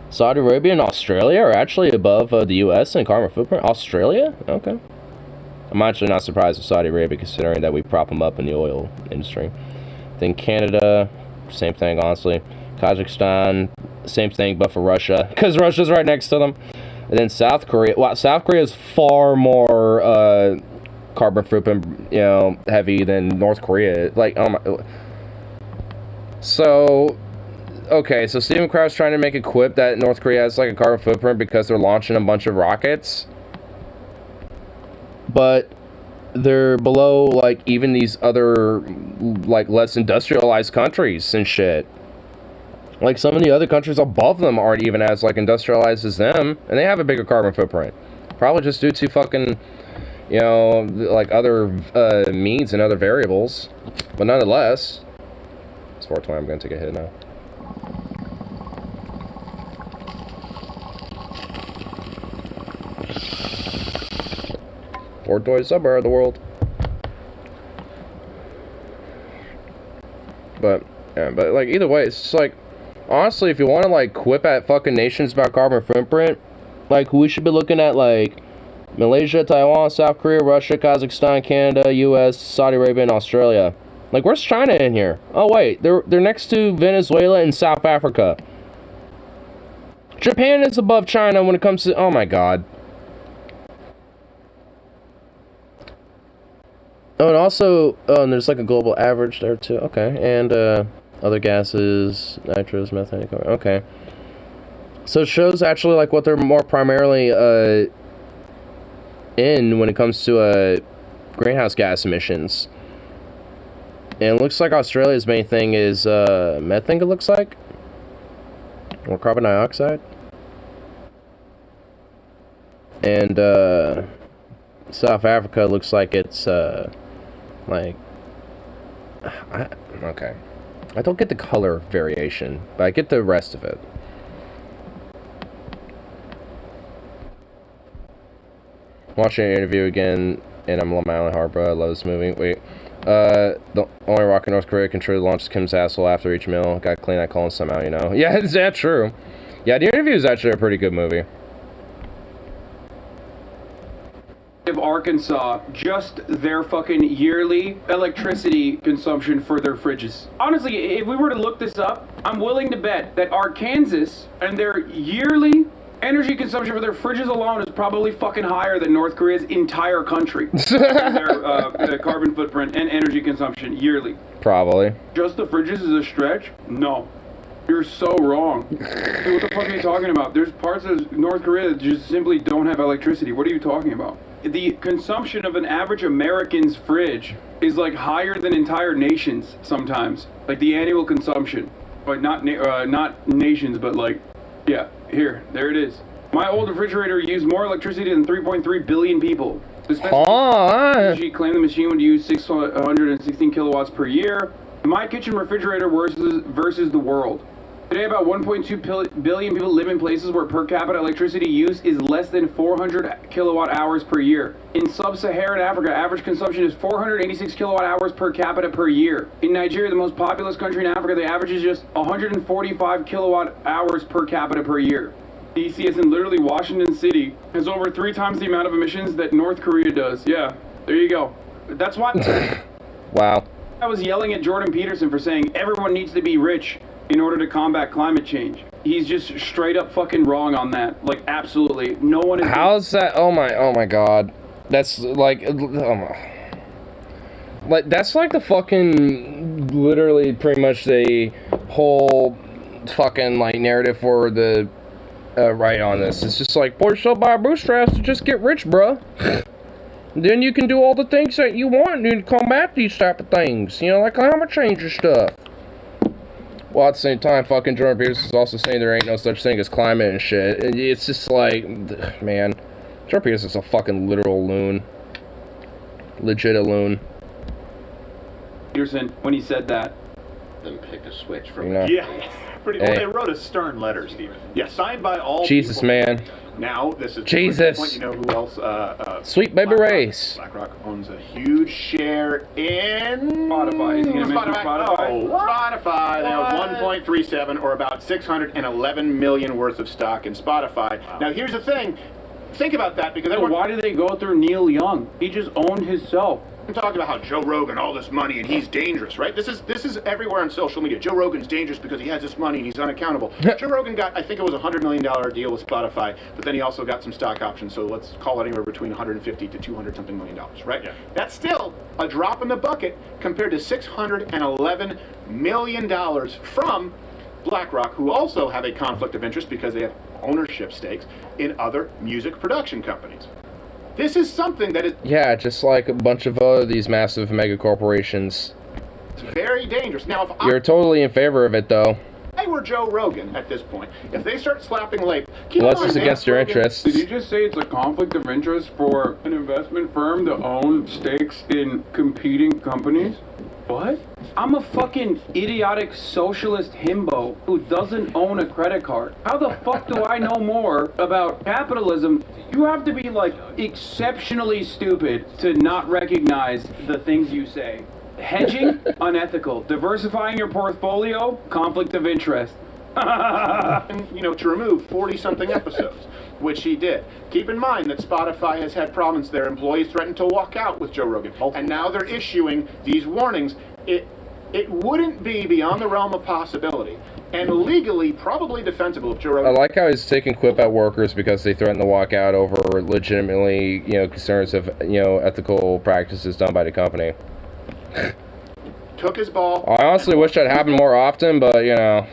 Saudi Arabia and Australia are actually above the U.S. in carbon footprint. Australia? Okay. I'm actually not surprised with Saudi Arabia, considering that we prop them up in the oil industry. Then Canada, same thing, honestly. Kazakhstan, same thing, but for Russia, because Russia's right next to them. And then South Korea. Wow, South Korea is far more carbon footprint, heavy than North Korea. Like, oh my. So, okay, so Stephen Kraft's trying to make a quip that North Korea has like a carbon footprint because they're launching a bunch of rockets. But they're below, like, even these other, like, less industrialized countries and shit. Like, some of the other countries above them aren't even as, like, industrialized as them, and they have a bigger carbon footprint. Probably just due to fucking, like, other means and other variables. But nonetheless, it's 420, I'm gonna take a hit now. Or toy somewhere in the world. But like, either way, it's just like, honestly, if you want to like quip at fucking nations about carbon footprint, like, we should be looking at like Malaysia, Taiwan, South Korea, Russia, Kazakhstan, Canada, US, Saudi Arabia, and Australia. Like, where's China in here? Oh wait, they're next to Venezuela and South Africa. Japan is above China when it comes to, oh my god. Oh, and also, and there's like a global average there too. Okay, and other gases, nitrous, methane. Okay, so it shows actually like what they're more primarily in when it comes to greenhouse gas emissions. And it looks like Australia's main thing is methane. It looks like, or carbon dioxide, and South Africa looks like it's like, okay, I don't get the color variation, but I get the rest of it. Watching an interview again, and I'm on my own heart, bro. I love this movie. Wait, the only rocket North Korea can truly launch Kim's asshole after each meal. Gotta clean that colon somehow, Yeah, is that true? Yeah, the interview is actually a pretty good movie. Of Arkansas, just their fucking yearly electricity consumption for their fridges. Honestly, if we were to look this up, I'm willing to bet that Arkansas and their yearly energy consumption for their fridges alone is probably fucking higher than North Korea's entire country. Their carbon footprint and energy consumption yearly. Probably. Just the fridges is a stretch? No. You're so wrong. Dude, what the fuck are you talking about? There's parts of North Korea that just simply don't have electricity. What are you talking about? The consumption of an average American's fridge is like higher than entire nations sometimes. Like the annual consumption. But not nations, but like, yeah, there it is. My old refrigerator used more electricity than 3.3 billion people. The specification claimed the machine would use 616 kilowatts per year. My kitchen refrigerator versus the world. Today, about 1.2 billion people live in places where per capita electricity use is less than 400 kilowatt hours per year. In sub-Saharan Africa, average consumption is 486 kilowatt hours per capita per year. In Nigeria, the most populous country in Africa, the average is just 145 kilowatt hours per capita per year. DC, as in literally Washington City, has over 3 times the amount of emissions that North Korea does. Yeah, there you go. That's why Wow. I was yelling at Jordan Peterson for saying everyone needs to be rich in order to combat climate change. He's just straight up fucking wrong on that. Like, absolutely. No one is... How's that? Oh my god. That's like... Like, that's like the fucking... Literally, pretty much the whole fucking, like, narrative for the right on this. It's just like, boy, yourself by bootstraps to just get rich, bruh. Then you can do all the things that you want and combat these type of things. You know, like climate change and stuff. Well, at the same time, fucking Jordan Peterson is also saying there ain't no such thing as climate and shit. And it's just like, man, Jordan Peterson's a fucking literal loon. Legit a loon. Peterson, when he said that. Then pick a switch from You know? Yeah. Pretty well. They wrote a stern letter, Steven. Yeah, signed by all Jesus, people. man. Now, this is Jesus. Point. You know who else? Sweet baby BlackRock. race. BlackRock owns a huge share in Spotify. Is he gonna mention Spotify? Oh, Spotify. They have 1.37 or about 611 million worth of stock in Spotify. Wow. Now, here's the thing. Think about that because So why did they go through Neil Young? He just owned himself. I'm talking about how Joe Rogan, all this money, and he's dangerous, right? This is everywhere on social media. Joe Rogan's dangerous because he has this money and he's unaccountable. Joe Rogan got, I think it was a $100 million deal with Spotify, but then he also got some stock options, so let's call it anywhere between 150 to 200 something million dollars, right? Yeah. That's still a drop in the bucket compared to $611 million from BlackRock, who also have a conflict of interest because they have ownership stakes in other music production companies. This is something that is... Yeah, just like a bunch of these massive mega corporations. It's very dangerous. Now, if You're totally in favor of it, though. I were Joe Rogan at this point, if they start slapping labels... Unless it's against your interests. Did you just say it's a conflict of interest for an investment firm to own stakes in competing companies? What? I'm a fucking idiotic socialist himbo who doesn't own a credit card. How the fuck do I know more about capitalism? You have to be, like, exceptionally stupid to not recognize the things you say. Hedging? Unethical. Diversifying your portfolio? Conflict of interest. And, you know, to remove 40-something episodes, which he did. Keep in mind that Spotify has had problems. Their employees threatened to walk out with Joe Rogan, and now they're issuing these warnings. It wouldn't be beyond the realm of possibility, and legally probably defensible if Joe Rogan... I like how he's taking quip at workers because they threaten to walk out over legitimately, you know, concerns of, you know, ethical practices done by the company. took his ball. I honestly wish that happened more often, but, you know,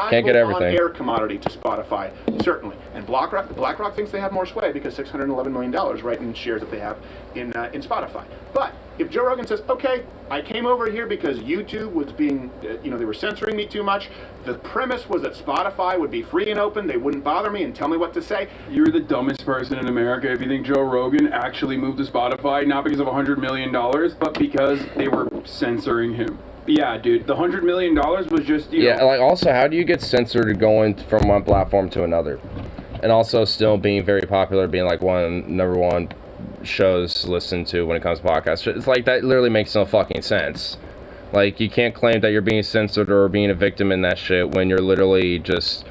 can't get everything. On-air commodity to Spotify, certainly. And BlackRock thinks they have more sway because $611 million right in shares that they have in Spotify. But if Joe Rogan says, okay, I came over here because YouTube was being, they were censoring me too much. The premise was that Spotify would be free and open. They wouldn't bother me and tell me what to say. You're the dumbest person in America if you think Joe Rogan actually moved to Spotify, not because of $100 million, but because they were censoring him. Yeah, dude, the $100 million was just, Yeah, like, also, how do you get censored going from one platform to another? And also still being very popular, being like number one shows listened to when it comes to podcasts. It's like, that literally makes no fucking sense. Like, you can't claim that you're being censored or being a victim in that shit when you're literally just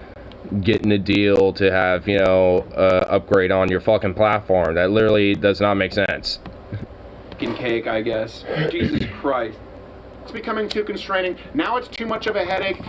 getting a deal to have, upgrade on your fucking platform. That literally does not make sense. fucking cake, I guess. Jesus Christ. It's becoming too constraining. Now it's too much of a headache.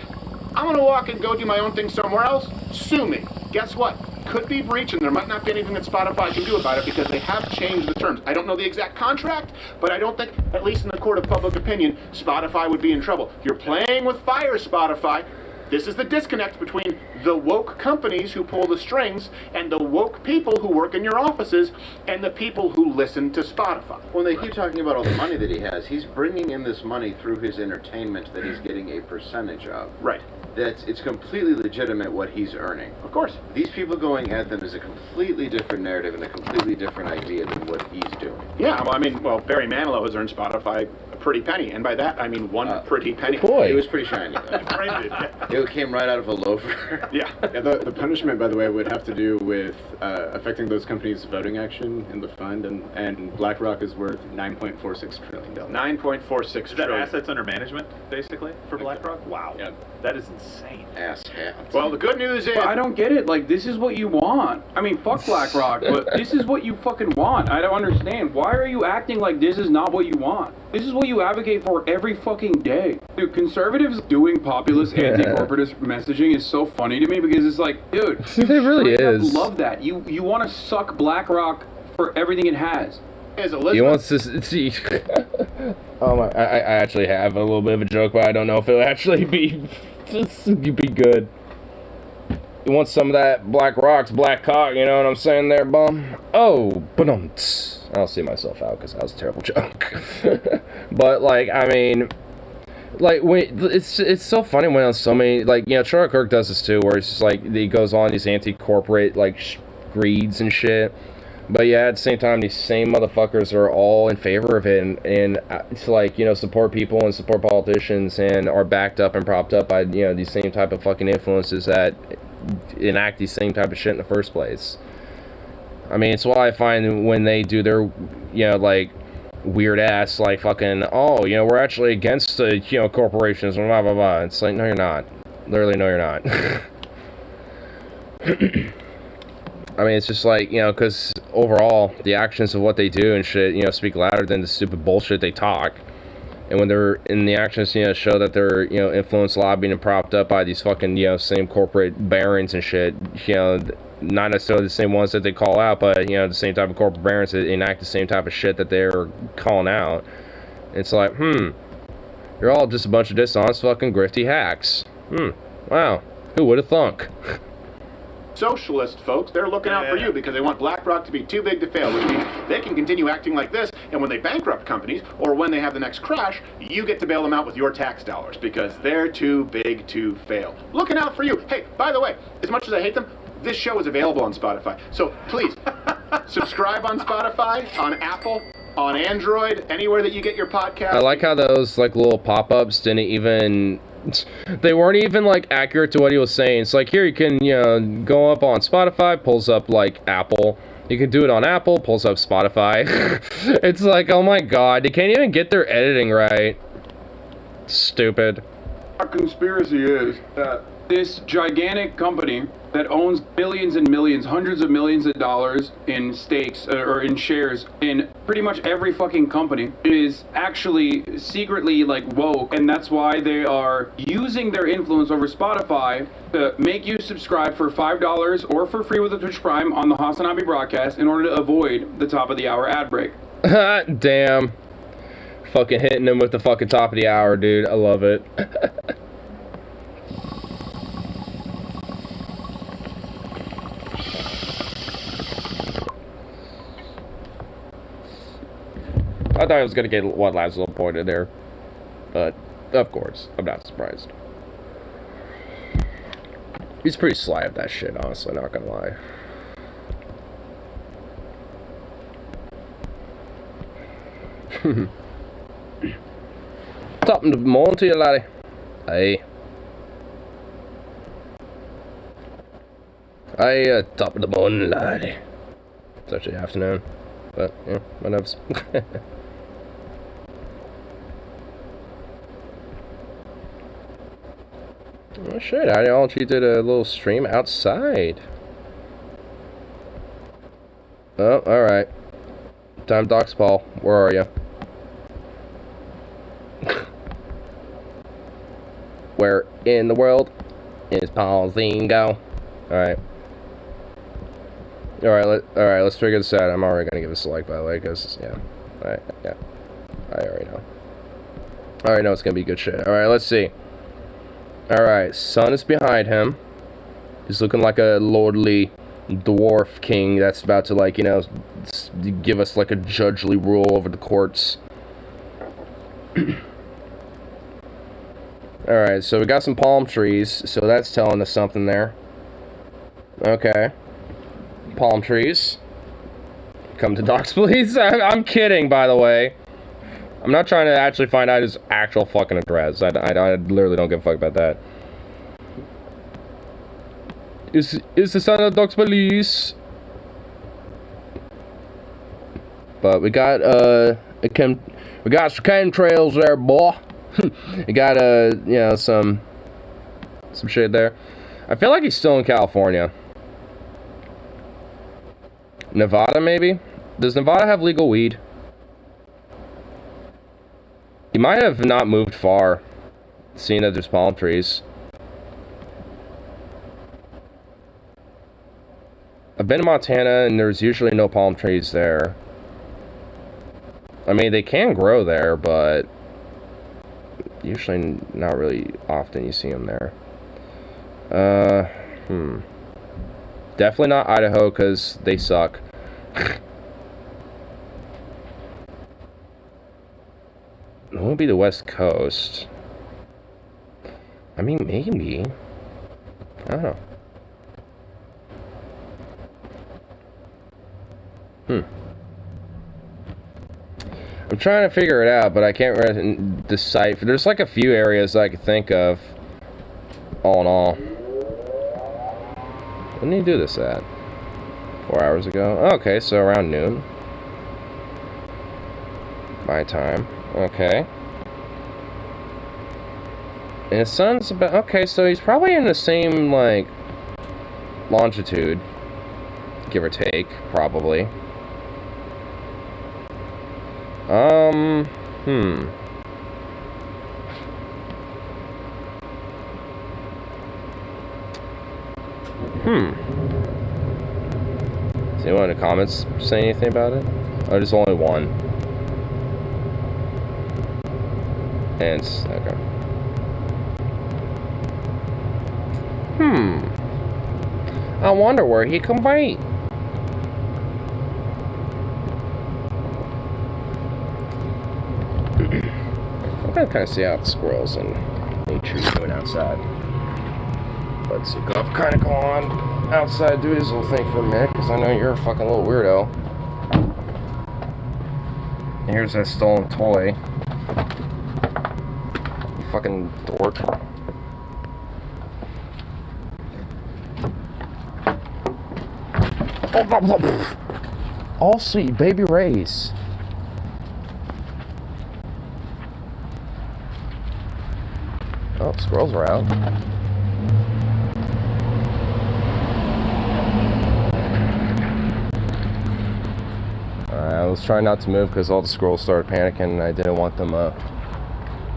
I'm going to walk and go do my own thing somewhere else. Sue me. Guess what? Could be breach, and there might not be anything that Spotify can do about it because they have changed the terms. I don't know the exact contract, but I don't think, at least in the court of public opinion, Spotify would be in trouble. You're playing with fire, Spotify. This is the disconnect between the woke companies who pull the strings and the woke people who work in your offices and the people who listen to Spotify. When they keep talking about all the money that he has, he's bringing in this money through his entertainment that he's getting a percentage of. Right. It's completely legitimate what he's earning. Of course. These people going at them is a completely different narrative and a completely different idea than what he's doing. Yeah, well, Barry Manilow has earned Spotify a pretty penny, and by that I mean one pretty penny. Boy. It was pretty shiny, though. It came right out of a loafer. Yeah. The punishment, by the way, would have to do with affecting those companies' voting action in the fund, and BlackRock is worth $9.46 trillion. $9.46 Is that trillion. assets under management, basically, for BlackRock? Wow. Yeah. That is insane. Ass hat. Well, the good news is... But I don't get it. Like, this is what you want. I mean, fuck BlackRock, but this is what you fucking want. I don't understand. Why are you acting like this is not what you want? This is what you advocate for every fucking day. Dude, conservatives doing populist anti-corporatist messaging is so funny to me because it's like, dude, It really straight up is. love that. You want to suck BlackRock for everything it has. As He wants to see. Oh my! I actually have a little bit of a joke, but I don't know if it'll actually be good. You want some of that Black Rock's black cock, you know what I'm saying there, bum? Oh, but I'll see myself out because that was a terrible joke. But, like, I mean, like, it's so funny when so many, like, you know, Charlie Kirk does this too, where it's just, like, he goes on these anti-corporate, like, greeds and shit. But yeah, at the same time, these same motherfuckers are all in favor of it, and to, like, you know, support people and support politicians, and are backed up and propped up by, you know, these same type of fucking influences that enact these same type of shit in the first place. I mean, it's why I find when they do their, you know, like, weird ass, like, fucking, oh, you know, we're actually against the, you know, corporations, blah, blah, blah. It's like, no, you're not. Literally, no, you're not. I mean, it's just like, you know, because overall, the actions of what they do and shit, you know, speak louder than the stupid bullshit they talk. And when they're in the actions, you know, show that they're, you know, influenced, lobbying, and propped up by these fucking, you know, same corporate barons and shit, you know, not necessarily the same ones that they call out, but, you know, the same type of corporate barons that enact the same type of shit that they're calling out. It's like, you're all just a bunch of dishonest fucking grifty hacks. Wow, who would have thunk? Socialist folks, they're looking out for you because they want BlackRock to be too big to fail, which means they can continue acting like this, and when they bankrupt companies, or when they have the next crash, you get to bail them out with your tax dollars because they're too big to fail. Looking out for you. Hey, by the way, as much as I hate them, this show is available on Spotify. So please, subscribe on Spotify, on Apple, on Android, anywhere that you get your podcast. I like how those, like, little pop-ups didn't even... They weren't even, like, accurate to what he was saying. It's like, here, you can, you know, go up on Spotify, pulls up, like, Apple. You can do it on Apple, pulls up Spotify. It's like, oh my god, they can't even get their editing right. Stupid. Our conspiracy is that this gigantic company that owns billions and millions, hundreds of millions of dollars in stakes or in shares in pretty much every fucking company is actually secretly, like, woke, and that's why they are using their influence over Spotify to make you subscribe for $5 or for free with a Twitch Prime on the Hasanabi broadcast in order to avoid the top of the hour ad break. Damn. Fucking hitting them with the fucking top of the hour, dude. I love it. I thought I was gonna get one last little point in there, but of course, I'm not surprised. He's pretty sly of that shit, honestly, not gonna lie. Top of the morning to you, laddie. Hey. Hey, top of the morning, laddie. It's actually afternoon, but, yeah, whatever. Oh shit, Ideology did a little stream outside. Oh, alright. Time Docs Paul, where are you? Where in the world is Paul Zingo? Alright. Alright, let's figure this out. I'm already gonna give this a like, by the way, because, yeah. Alright, yeah. I already know. I already know it's gonna be good shit. Alright, let's see. Alright, sun is behind him. He's looking like a lordly dwarf king that's about to, like, you know, give us, like, a judgely rule over the courts. Alright, so we got some palm trees, so that's telling us something there. Okay. Palm trees. Come to Docs, please. I'm kidding, by the way. I'm not trying to actually find out his actual fucking address. I literally don't give a fuck about that. Is the son of Docs Police? But we got we got some chemtrails there, boy. We got you know, some shit there. I feel like he's still in California. Nevada, maybe? Does Nevada have legal weed? He might have not moved far, seeing that there's palm trees. I've been to Montana, and there's usually no palm trees there. I mean, they can grow there, but usually not really often you see them there. Definitely not Idaho, because they suck. It won't be the West Coast. I mean, maybe. I don't know. I'm trying to figure it out, but I can't really decipher. There's like a few areas I could think of. All in all. When did you do this at? 4 hours ago? Okay, so around noon. My time. Okay. And his son's about... Okay, so he's probably in the same, like, longitude. Give or take, probably. Does anyone in the comments say anything about it? Oh, there's only one. And it's... Okay. I wonder where he can bite. I'm gonna kind of see how the squirrels and nature is doing outside. But Sukov kind of go on outside, do his little thing for a minute, because I know you're a fucking little weirdo. And here's that stolen toy. You fucking dork. All sweet baby rays. Oh, squirrels are out. I was trying not to move because all the squirrels started panicking and I didn't want them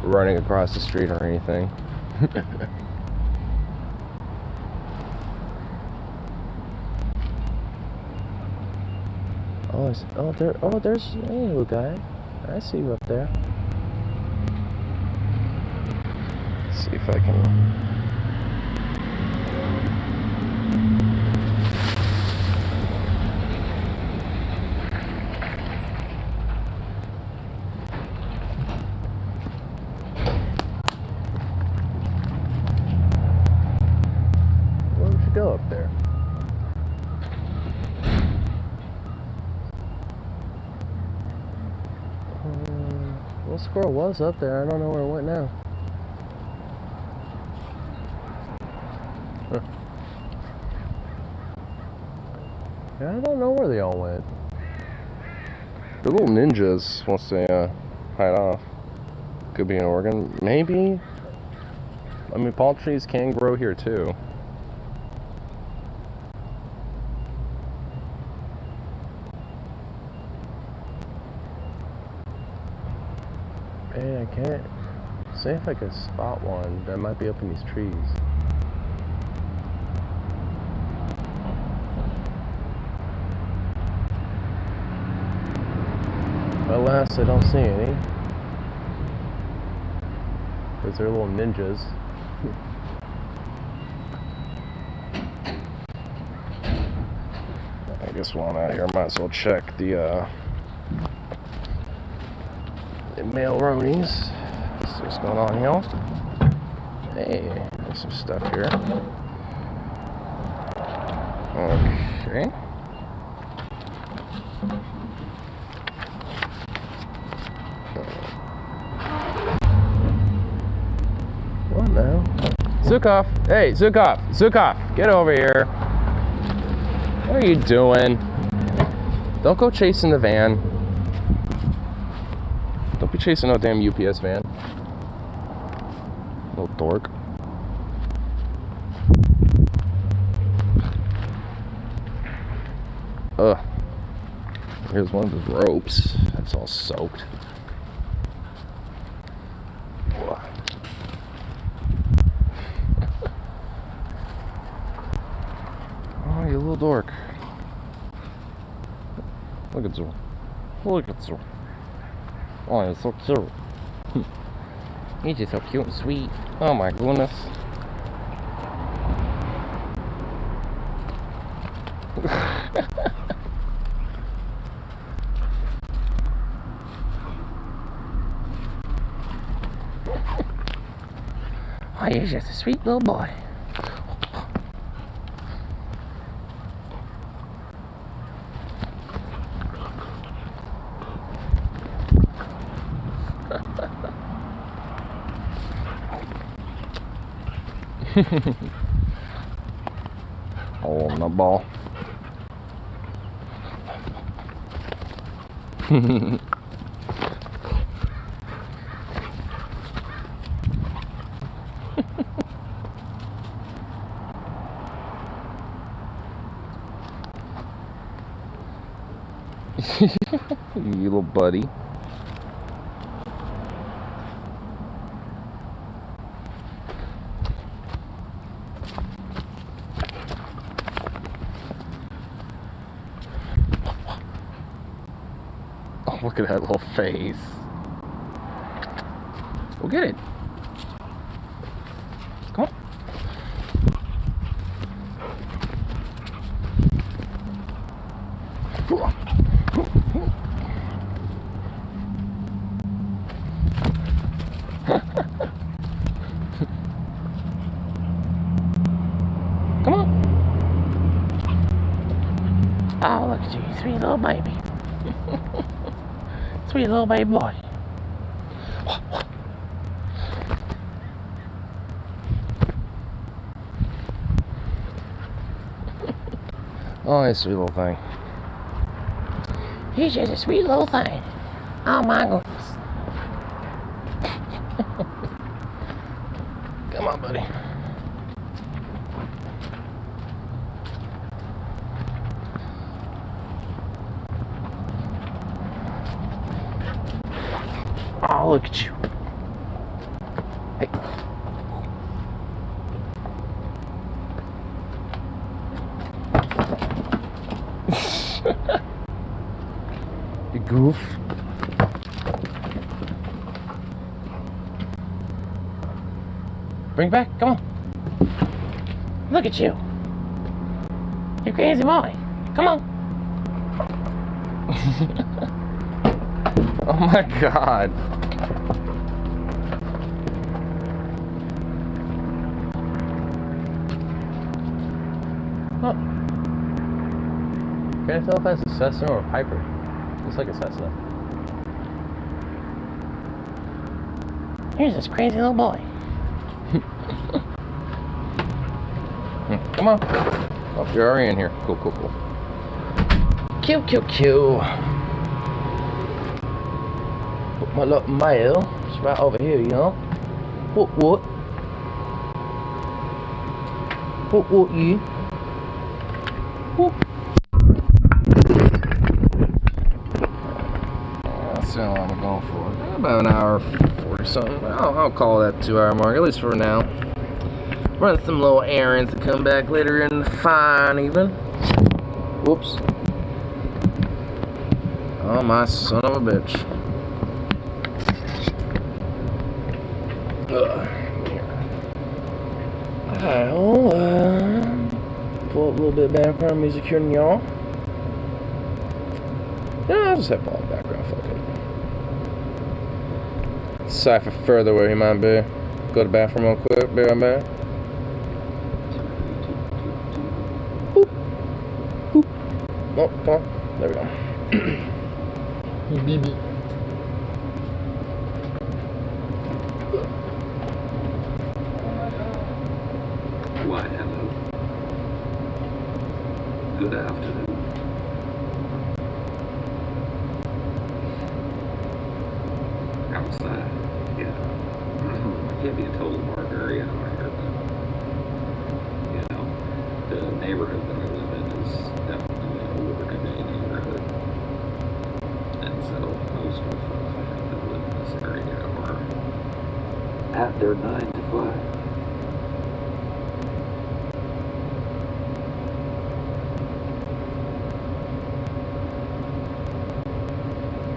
running across the street or anything. There's hey, little guy. I see you up there. Let's see if I can. Where would you go up there? Well, squirrel was up there. I don't know where it went now. Huh. Yeah, I don't know where they all went. They're little ninjas once they hide off. Could be in Oregon. Maybe. I mean, palm trees can grow here too. Man, I can't say if I could spot one that might be up in these trees. Alas, I don't see any. Because they're little ninjas. I guess while I'm out here, I might as well check the mail roadies. See what's going on here. Hey, there's some stuff here. Okay. What now? Zukov! Hey, Zukov! Zukov! Get over here! What are you doing? Don't go chasing the van. Don't be chasing no damn UPS van. Little dork. Ugh. Here's one of his ropes. That's all soaked. Oh, you little dork. Look at you. Look at you. Oh, you're so cute. You're just so cute and sweet. Oh my goodness. Oh, you're just a sweet little boy. Oh, my ball. You little buddy. Oh, look at that little face. Go get it. Come on. Come on. Oh, look at you, sweet little baby. Sweet little baby boy. Oh, that sweet little thing. He's just a sweet little thing. Oh my goodness. Come on, buddy. Oh, look at you. Hey. You goof. Bring it back. Come on. Look at you. You crazy boy. Come on. Oh my God. Huh. Can't tell if that's a Cessna or a Piper. Looks like a Cessna. Here's this crazy little boy. Come on. Oh, you're already in here. Cool, cool, cool. Q. Put my little mail just right over here, you know. What? What, you? Whoop. That's how long I'm going for. About an hour 40 something. I'll call that 2 hour mark, at least for now. Run some little errands and come back later in the fine evening. Whoops. Oh, my son of a bitch. I'll pull up a little bit of background music here and y'all. Yeah, I'll just have all the background, fuck it. Cipher further where he might be. Go to the bathroom real quick, be right back. Boop. Boop. Oh, come on. There we go. BB. Why, hello. Good afternoon. Outside, yeah. I can't be a total barbarian out here, but, you know, the neighborhood that I live in is definitely an overcommitted neighborhood. And so most of the folks I have that live in this area are at their 9 to 5.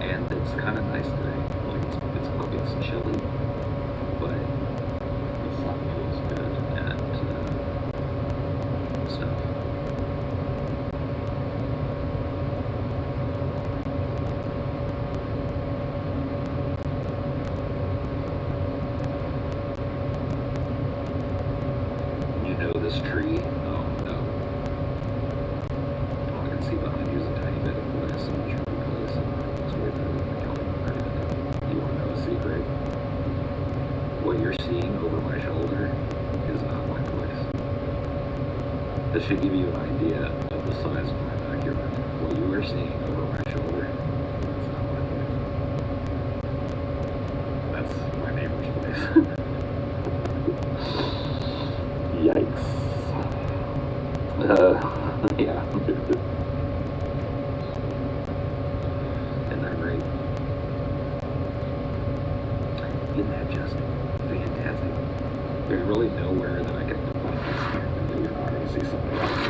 And it's kind of nice today. Like it's chilly, but the sun feels good and stuff. to give you an idea of the size of my backyard, what you are seeing over my shoulder, that's not my place. That's my neighbor's place. Yikes. Yeah. Isn't that great? Isn't that just fantastic? There's really nowhere that I can put my face here that you're not going to see something else.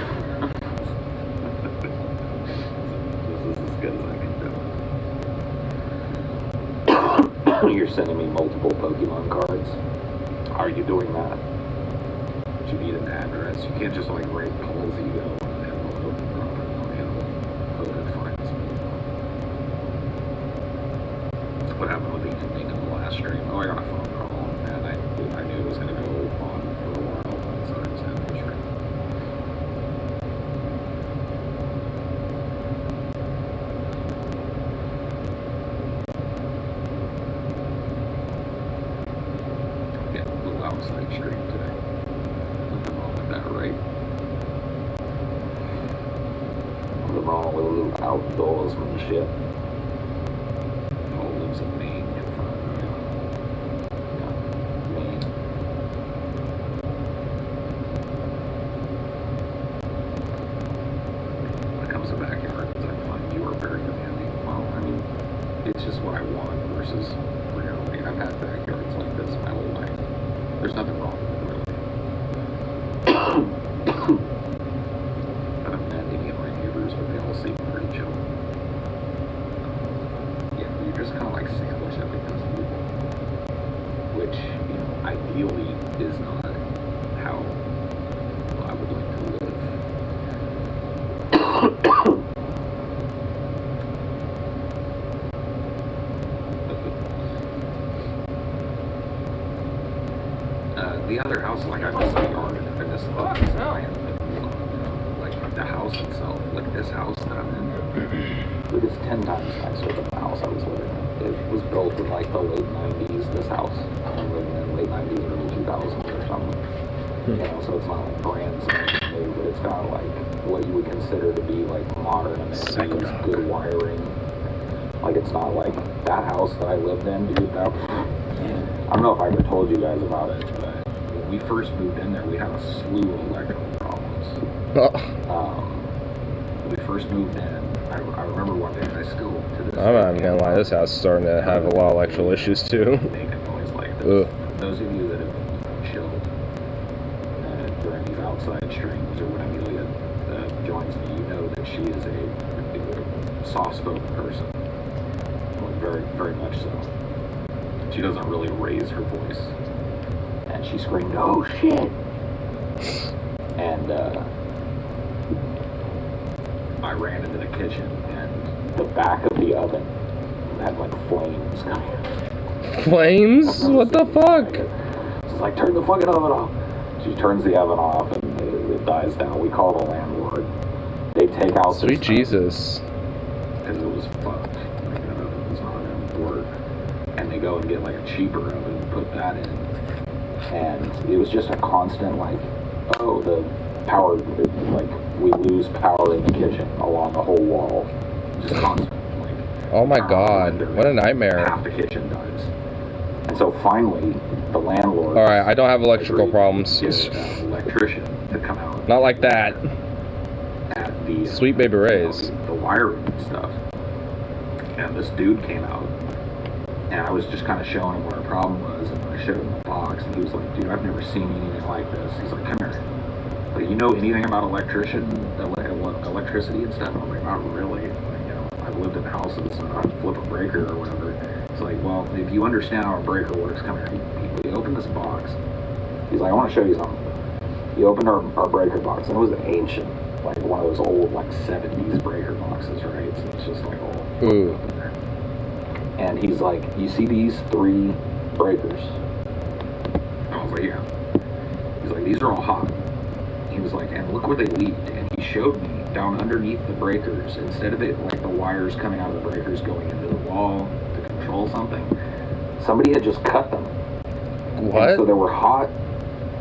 This is as good as I can do. You're sending me multiple Pokemon cards. How are you doing that? You need an address. You can't just like write calls ego and envelope and drop it on the envelope. Hope it finds me. What happened with the ending of the last stream? Oh, I got a phone call and I knew it was going to go on for a while, so I just ended the stream. Yeah, a little outside stream today. Nothing wrong with that, right? Nothing wrong with a little outdoorsmanship. Paul lives in Maine, in front of me. Yeah, Maine. When it comes to backyards, I find you are very demanding. Well, I mean, it's just what I want versus reality. I've had backyards like this my whole life. There's nothing wrong with it, really. But I've met any of my neighbors, but they all seem pretty chill. Yeah, you're just kind of like sandwiched up against people, which, you know, ideally is not how I would like to live. The other house, like I miss the yard, I miss the land, like the house itself, like this house that I'm in, it is 10 times nicer than the house I was living in. It was built in like the late 90s, this house. I'm living in late 90s, early 2000s or something. You know, so it's not like brand spanking new, but it's got like what you would consider to be like modern amenities, good wiring. Like it's not like that house that I lived in, dude. That, I don't know if I ever told you guys about it, but when we first moved in there, we had a slew of electrical problems. When we first moved in, I remember one day, I still, to this I'm not even gonna lie, this house is starting to have a lot of electrical issues too. Make a noise like this. Those of you that have chilled during these outside streams, or when Amelia joins me, you know that she is a soft-spoken person. Well, very, very much so. She doesn't really raise her voice. And she screamed, "Oh shit!" And I ran into the kitchen, and the back of the oven had like flames coming. Flames? What the fuck? She's like, "Turn the fucking oven off." She turns the oven off, and it dies down. We call the landlord. They take out Sweet Jesus. because it was fucked. Like, it was not going to work. And they go and get like a cheaper oven and put that in. And it was just a constant like, oh, the power, like we lose power in the kitchen along the whole wall. Just constant. Like, Oh my god, what a nightmare. half the kitchen dies. And so finally, the landlord. Alright, I don't have electrical problems. Get an electrician to come out. Not like that. At the Sweet baby rays. the wiring and stuff. And this dude came out, and I was just kind of showing him what our problem was, and I showed him the box, and he was like, "Dude, I've never seen anything like this." He's like, "Come here. Like, you know anything about electricity and stuff?" I'm like, "Not really. Like, you know, I've lived in houses and I flip a breaker or whatever." It's like, "Well, if you understand how a breaker works, come here." He opened this box. He's like, "I want to show you something." He opened our breaker box, and it was ancient, like one of those old like 70s breaker boxes, right? So it's just like all Ooh. up in there. And he's like, "You see these 3 breakers?" I was like, "Yeah." He's like, "These are all hot." He was like, "And look where they leaked." And he showed me down underneath the breakers, instead of it like the wires coming out of the breakers going into the wall to control something, somebody had just cut them. What? And so there were hot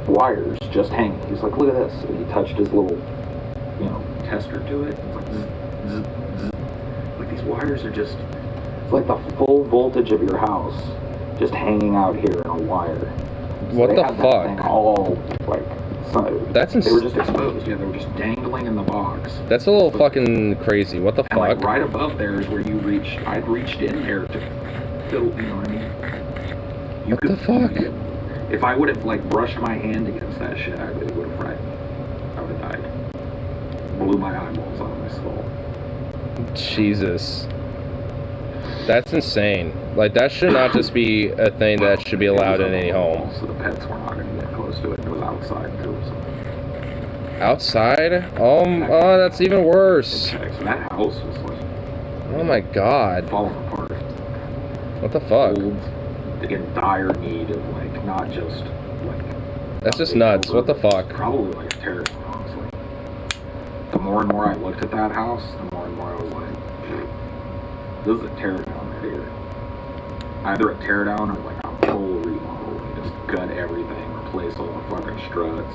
wires just hanging. He's like, "Look at this." And he touched his little you know, tester to it. It's like zzz, zzz, zzz. Like these wires are just, it's like the full voltage of your house just hanging out here in a wire. So What they the had that fuck? thing all like, That's they were just exposed. Yeah, they were just dangling in the box. That's a little fucking crazy. What the And like fuck? right above there is where you reach. I'd reached in there to fill. You know what I mean? What the fuck? If I would have like brushed my hand against that shit, it would have fried. I would have died. Blew my eyeballs out of my skull. Jesus. That's insane. Like, that should not just be a thing that should be allowed in any home. So the pets were not going to get close to it. It was outside too. So. Outside? Oh, that's even worse. Okay, so that house was like. Oh my god. Falling apart. What the fuck? Old, in dire need of like not just like. That's just nuts. What the fuck? Probably like a terrace, honestly. The more and more I looked at that house, the more and more I was like, this is a teardown right here. Either a teardown or like a full remodel. Like just gut everything, replace all the fucking struts.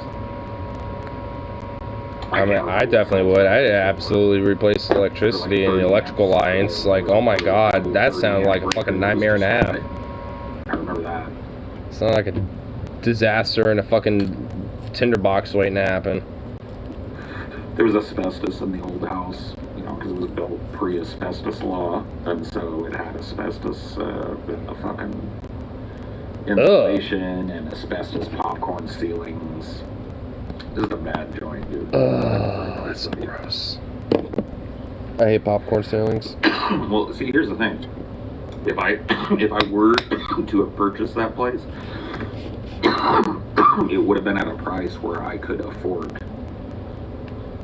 I mean, I definitely would. I'd absolutely replace the electricity and the electrical lines. Like, oh my god, that sounded like a fucking nightmare and a half. I remember that. Sounded like a disaster in a fucking tinderbox waiting to happen. There was asbestos in the old house, you know, because it was built pre-asbestos law, and so it had asbestos in the fucking insulation and asbestos popcorn ceilings. This is a bad joint, dude. That's so gross. I hate popcorn ceilings. Well, see, here's the thing. If I were to have purchased that place, it would have been at a price where I could afford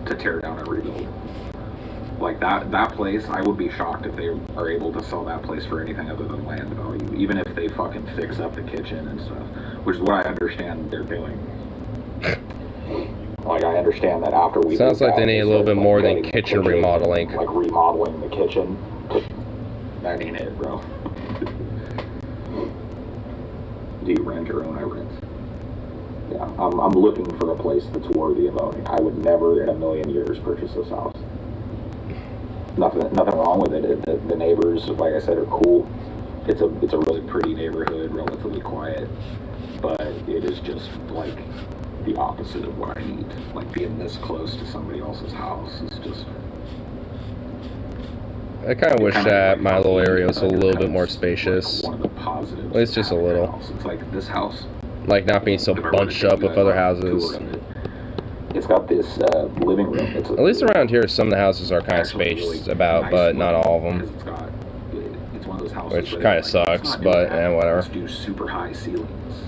to tear down and rebuild. Like that place, I would be shocked if they are able to sell that place for anything other than land value, even if they fucking fix up the kitchen and stuff, which is what I understand they're doing. Like, I understand that after we... Sounds like they need a little bit more than kitchen remodeling. Like, remodeling the kitchen. That ain't it, bro. Do you rent or own? I rent. Yeah, I'm looking for a place that's worthy of owning. I would never in a million years purchase this house. Nothing wrong with it. The neighbors, like I said, are cool. It's a really pretty neighborhood, relatively quiet, but it is just like the opposite of what I need. Like, being this close to somebody else's house is just... I kind of wish that my little area was a little bit more spacious. One of the positives. At least just a little. It's like this house. Like, not being so bunched up with other houses. It's got this living room. At least around here, some of the houses are kind of spacious about, but not all of them. It's one of those houses. Which kind of sucks, but whatever. Let's do super high ceilings.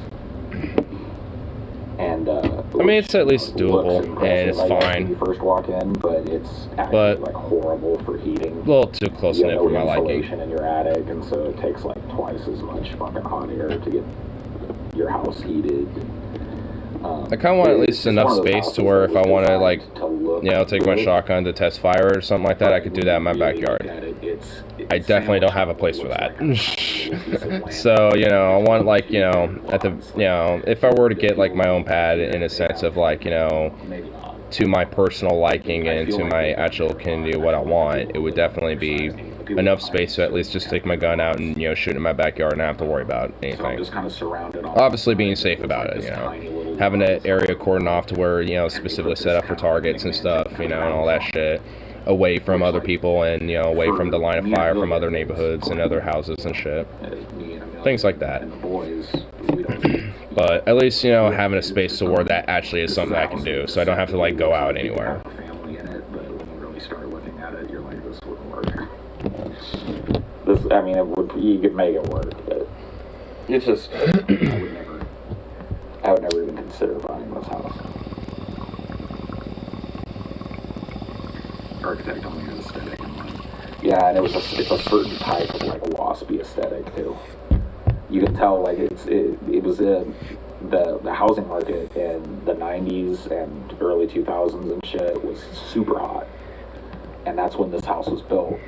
And I mean, it's at least doable, and it's fine. When you first walk in, but it's actually like horrible for heating. A little too close knit for my liking. Insulation in your attic, and so it takes like twice as much fucking hot air to get your house heated. I kind of want at least enough space to where if I want to, like, you know, take my shotgun to test fire or something like that, I could do that in my backyard. I definitely don't have a place for that. So, you know, I want, like, you know, if I were to get, like, my own pad in a sense of, like, you know, to my personal liking and to my actual can do what I want, it would definitely be enough space to at least just take my gun out and, you know, shoot in my backyard and not have to worry about anything. Obviously being safe about it, you know. Having an area cordoned off to where, you know, specifically set up for targets and stuff, you know, and all that shit. Away from other people and, you know, away from the line of fire from other neighborhoods and other houses and shit. Things like that. But at least, you know, having a space to where that actually is something I can do, so I don't have to, like, go out anywhere. This, I mean, you could make it work, but it's just, I would never even consider buying this house. Architect only has aesthetic in mind. Yeah, and it's a certain type of, like, waspy aesthetic too. You can tell, like, it was the housing market in the 90s and early 2000s and shit was super hot, and that's when this house was built.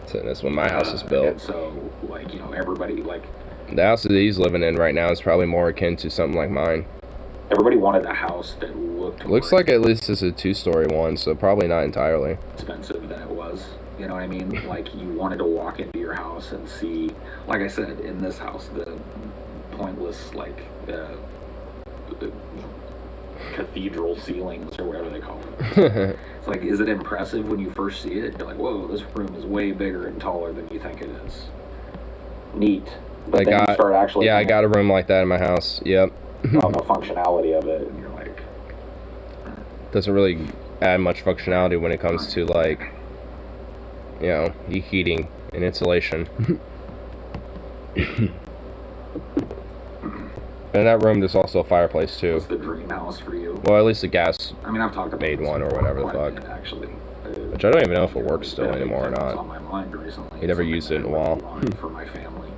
So that's when my house was built. And so, like, you know, everybody, like... The house that he's living in right now is probably more akin to something like mine. everybody wanted a house that looked Looks more like at least it's a 2-story one, so probably not entirely. expensive than it was. You know what I mean? Like, you wanted to walk into your house and see, like I said, in this house, the pointless, like, cathedral ceilings or whatever they call them. It's like, is it impressive when you first see it? You're like, whoa, this room is way bigger and taller than you think it is. Neat. But then you start actually... Yeah, I got a room like that in my house. Yep. on the functionality of it, and you're like... Doesn't really add much functionality when it comes to, like, you know, heating and insulation. In that room, there's also a fireplace, too. What's the dream house for you? Well, at least a gas I mean, I've talked about made one or whatever the quite a fuck. bit, actually. Which I don't even know if it works still anymore or It's not. on my mind recently. You never It's used it in a something that I while. really wanted for my family.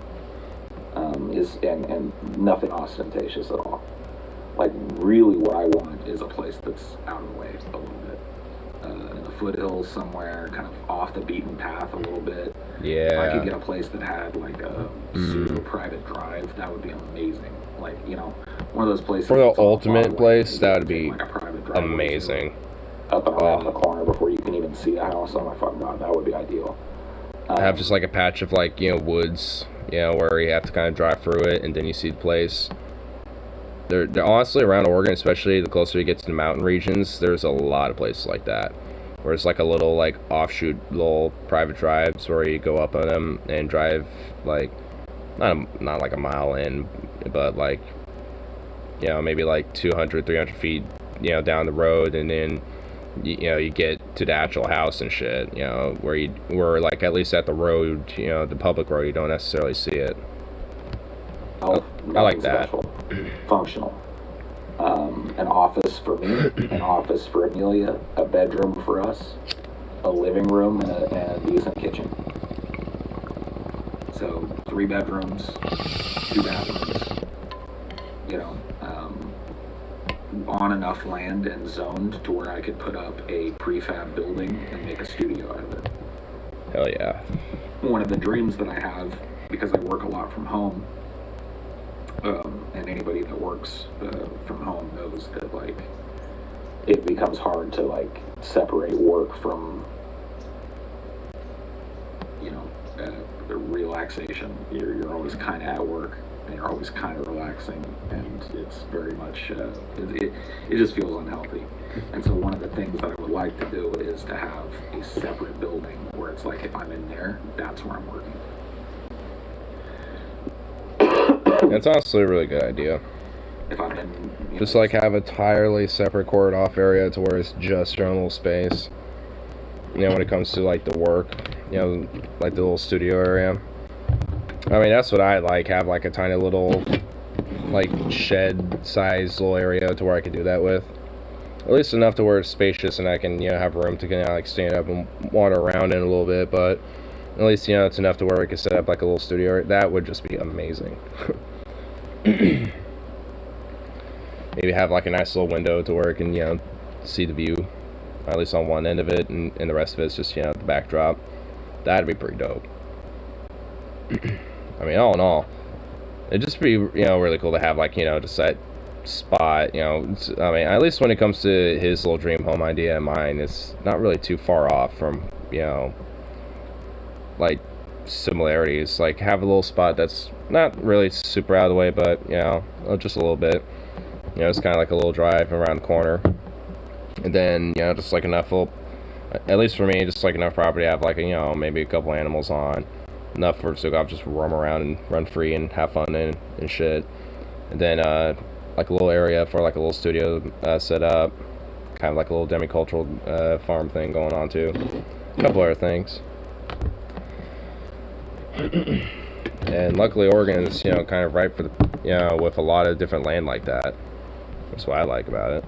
And nothing ostentatious at all. Like, really what I want is a place that's out of the way a little bit. In the foothills somewhere, kind of off the beaten path a little bit. If I could Yeah. get a place that had, like, a pseudo private drive, that would be amazing. Like, you know, one of those places... For the that's on a ultimate farm place, where that you would can be take, like, a private driveway amazing. to up and around the corner before you can even see a house. Oh my fucking god, that would be ideal. Have just like a patch of, like, you know, woods, you know, where you have to kind of drive through it and then you see the place. They're honestly around Oregon, especially the closer you get to the mountain regions, there's a lot of places like that. Where it's like a little, like, offshoot little private drives where you go up on them and drive, like, not like a mile in, but like, you know, maybe like 200, 300 feet, you know, down the road, and then you know, you get to the actual house and shit, you know, where like, at least at the road, you know, the public road, you don't necessarily see it. Oh, I like that. special. Functional. An office for me, an office for Amelia, a bedroom for us, a living room, and a decent kitchen. So 3 bedrooms, 2 bathrooms, you know, on enough land and zoned to where I could put up a prefab building and make a studio out of it. Hell yeah. One of the dreams that I have, because I work a lot from home, and anybody that works from home knows that, like, it becomes hard to, like, separate work from, you know, the relaxation. You're always kind of at work, and you're always kind of relaxing, and it's very much, it just feels unhealthy. And so one of the things that I would like to do is to have a separate building where it's like, if I'm in there, that's where I'm working. It's honestly a really good idea. If I'm in, you Just know, like have a entirely separate cordoned off area to where it's just your own little space. You know, when it comes to like the work, you know, like the little studio area. I mean, that's what I like, have like a tiny little, like, shed size little area to where I can do that with. At least enough to where it's spacious and I can, you know, have room to kind of like stand up and wander around in a little bit, but at least, you know, it's enough to where we can set up like a little studio area. That would just be amazing. Maybe have like a nice little window to where it can, you know, see the view, at least on one end of it, and the rest of it's just, you know, the backdrop. That'd be pretty dope. I mean, all in all, it'd just be, you know, really cool to have, like, you know, just that spot, you know. I mean, at least when it comes to his little dream home idea and mine, it's not really too far off from, you know, like, similarities. Like, have a little spot that's not really super out of the way, but, you know, just a little bit. You know, it's kind of like a little drive around the corner. And then, you know, just like enough little, at least for me, just like enough property to have, like, you know, maybe a couple animals on. Enough for so I'll just roam around and run free and have fun and shit. And then, like a little area for like a little studio set up. Kind of like a little demi-cultural farm thing going on too. A couple other things. And luckily Oregon is, you know, kind of ripe for the, you know, with a lot of different land like that. That's what I like about it.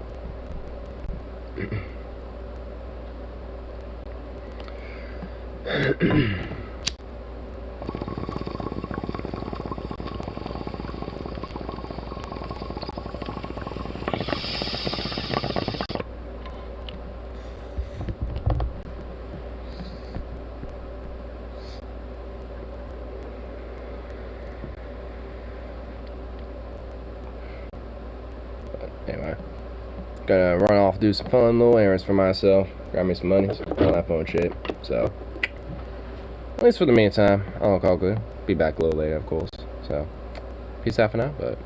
anyway, gonna run off, do some fun little errands for myself, grab me some money, all that fun shit. So, at least for the meantime, I'll look all good. Be back a little later, of course. So, peace out for now, but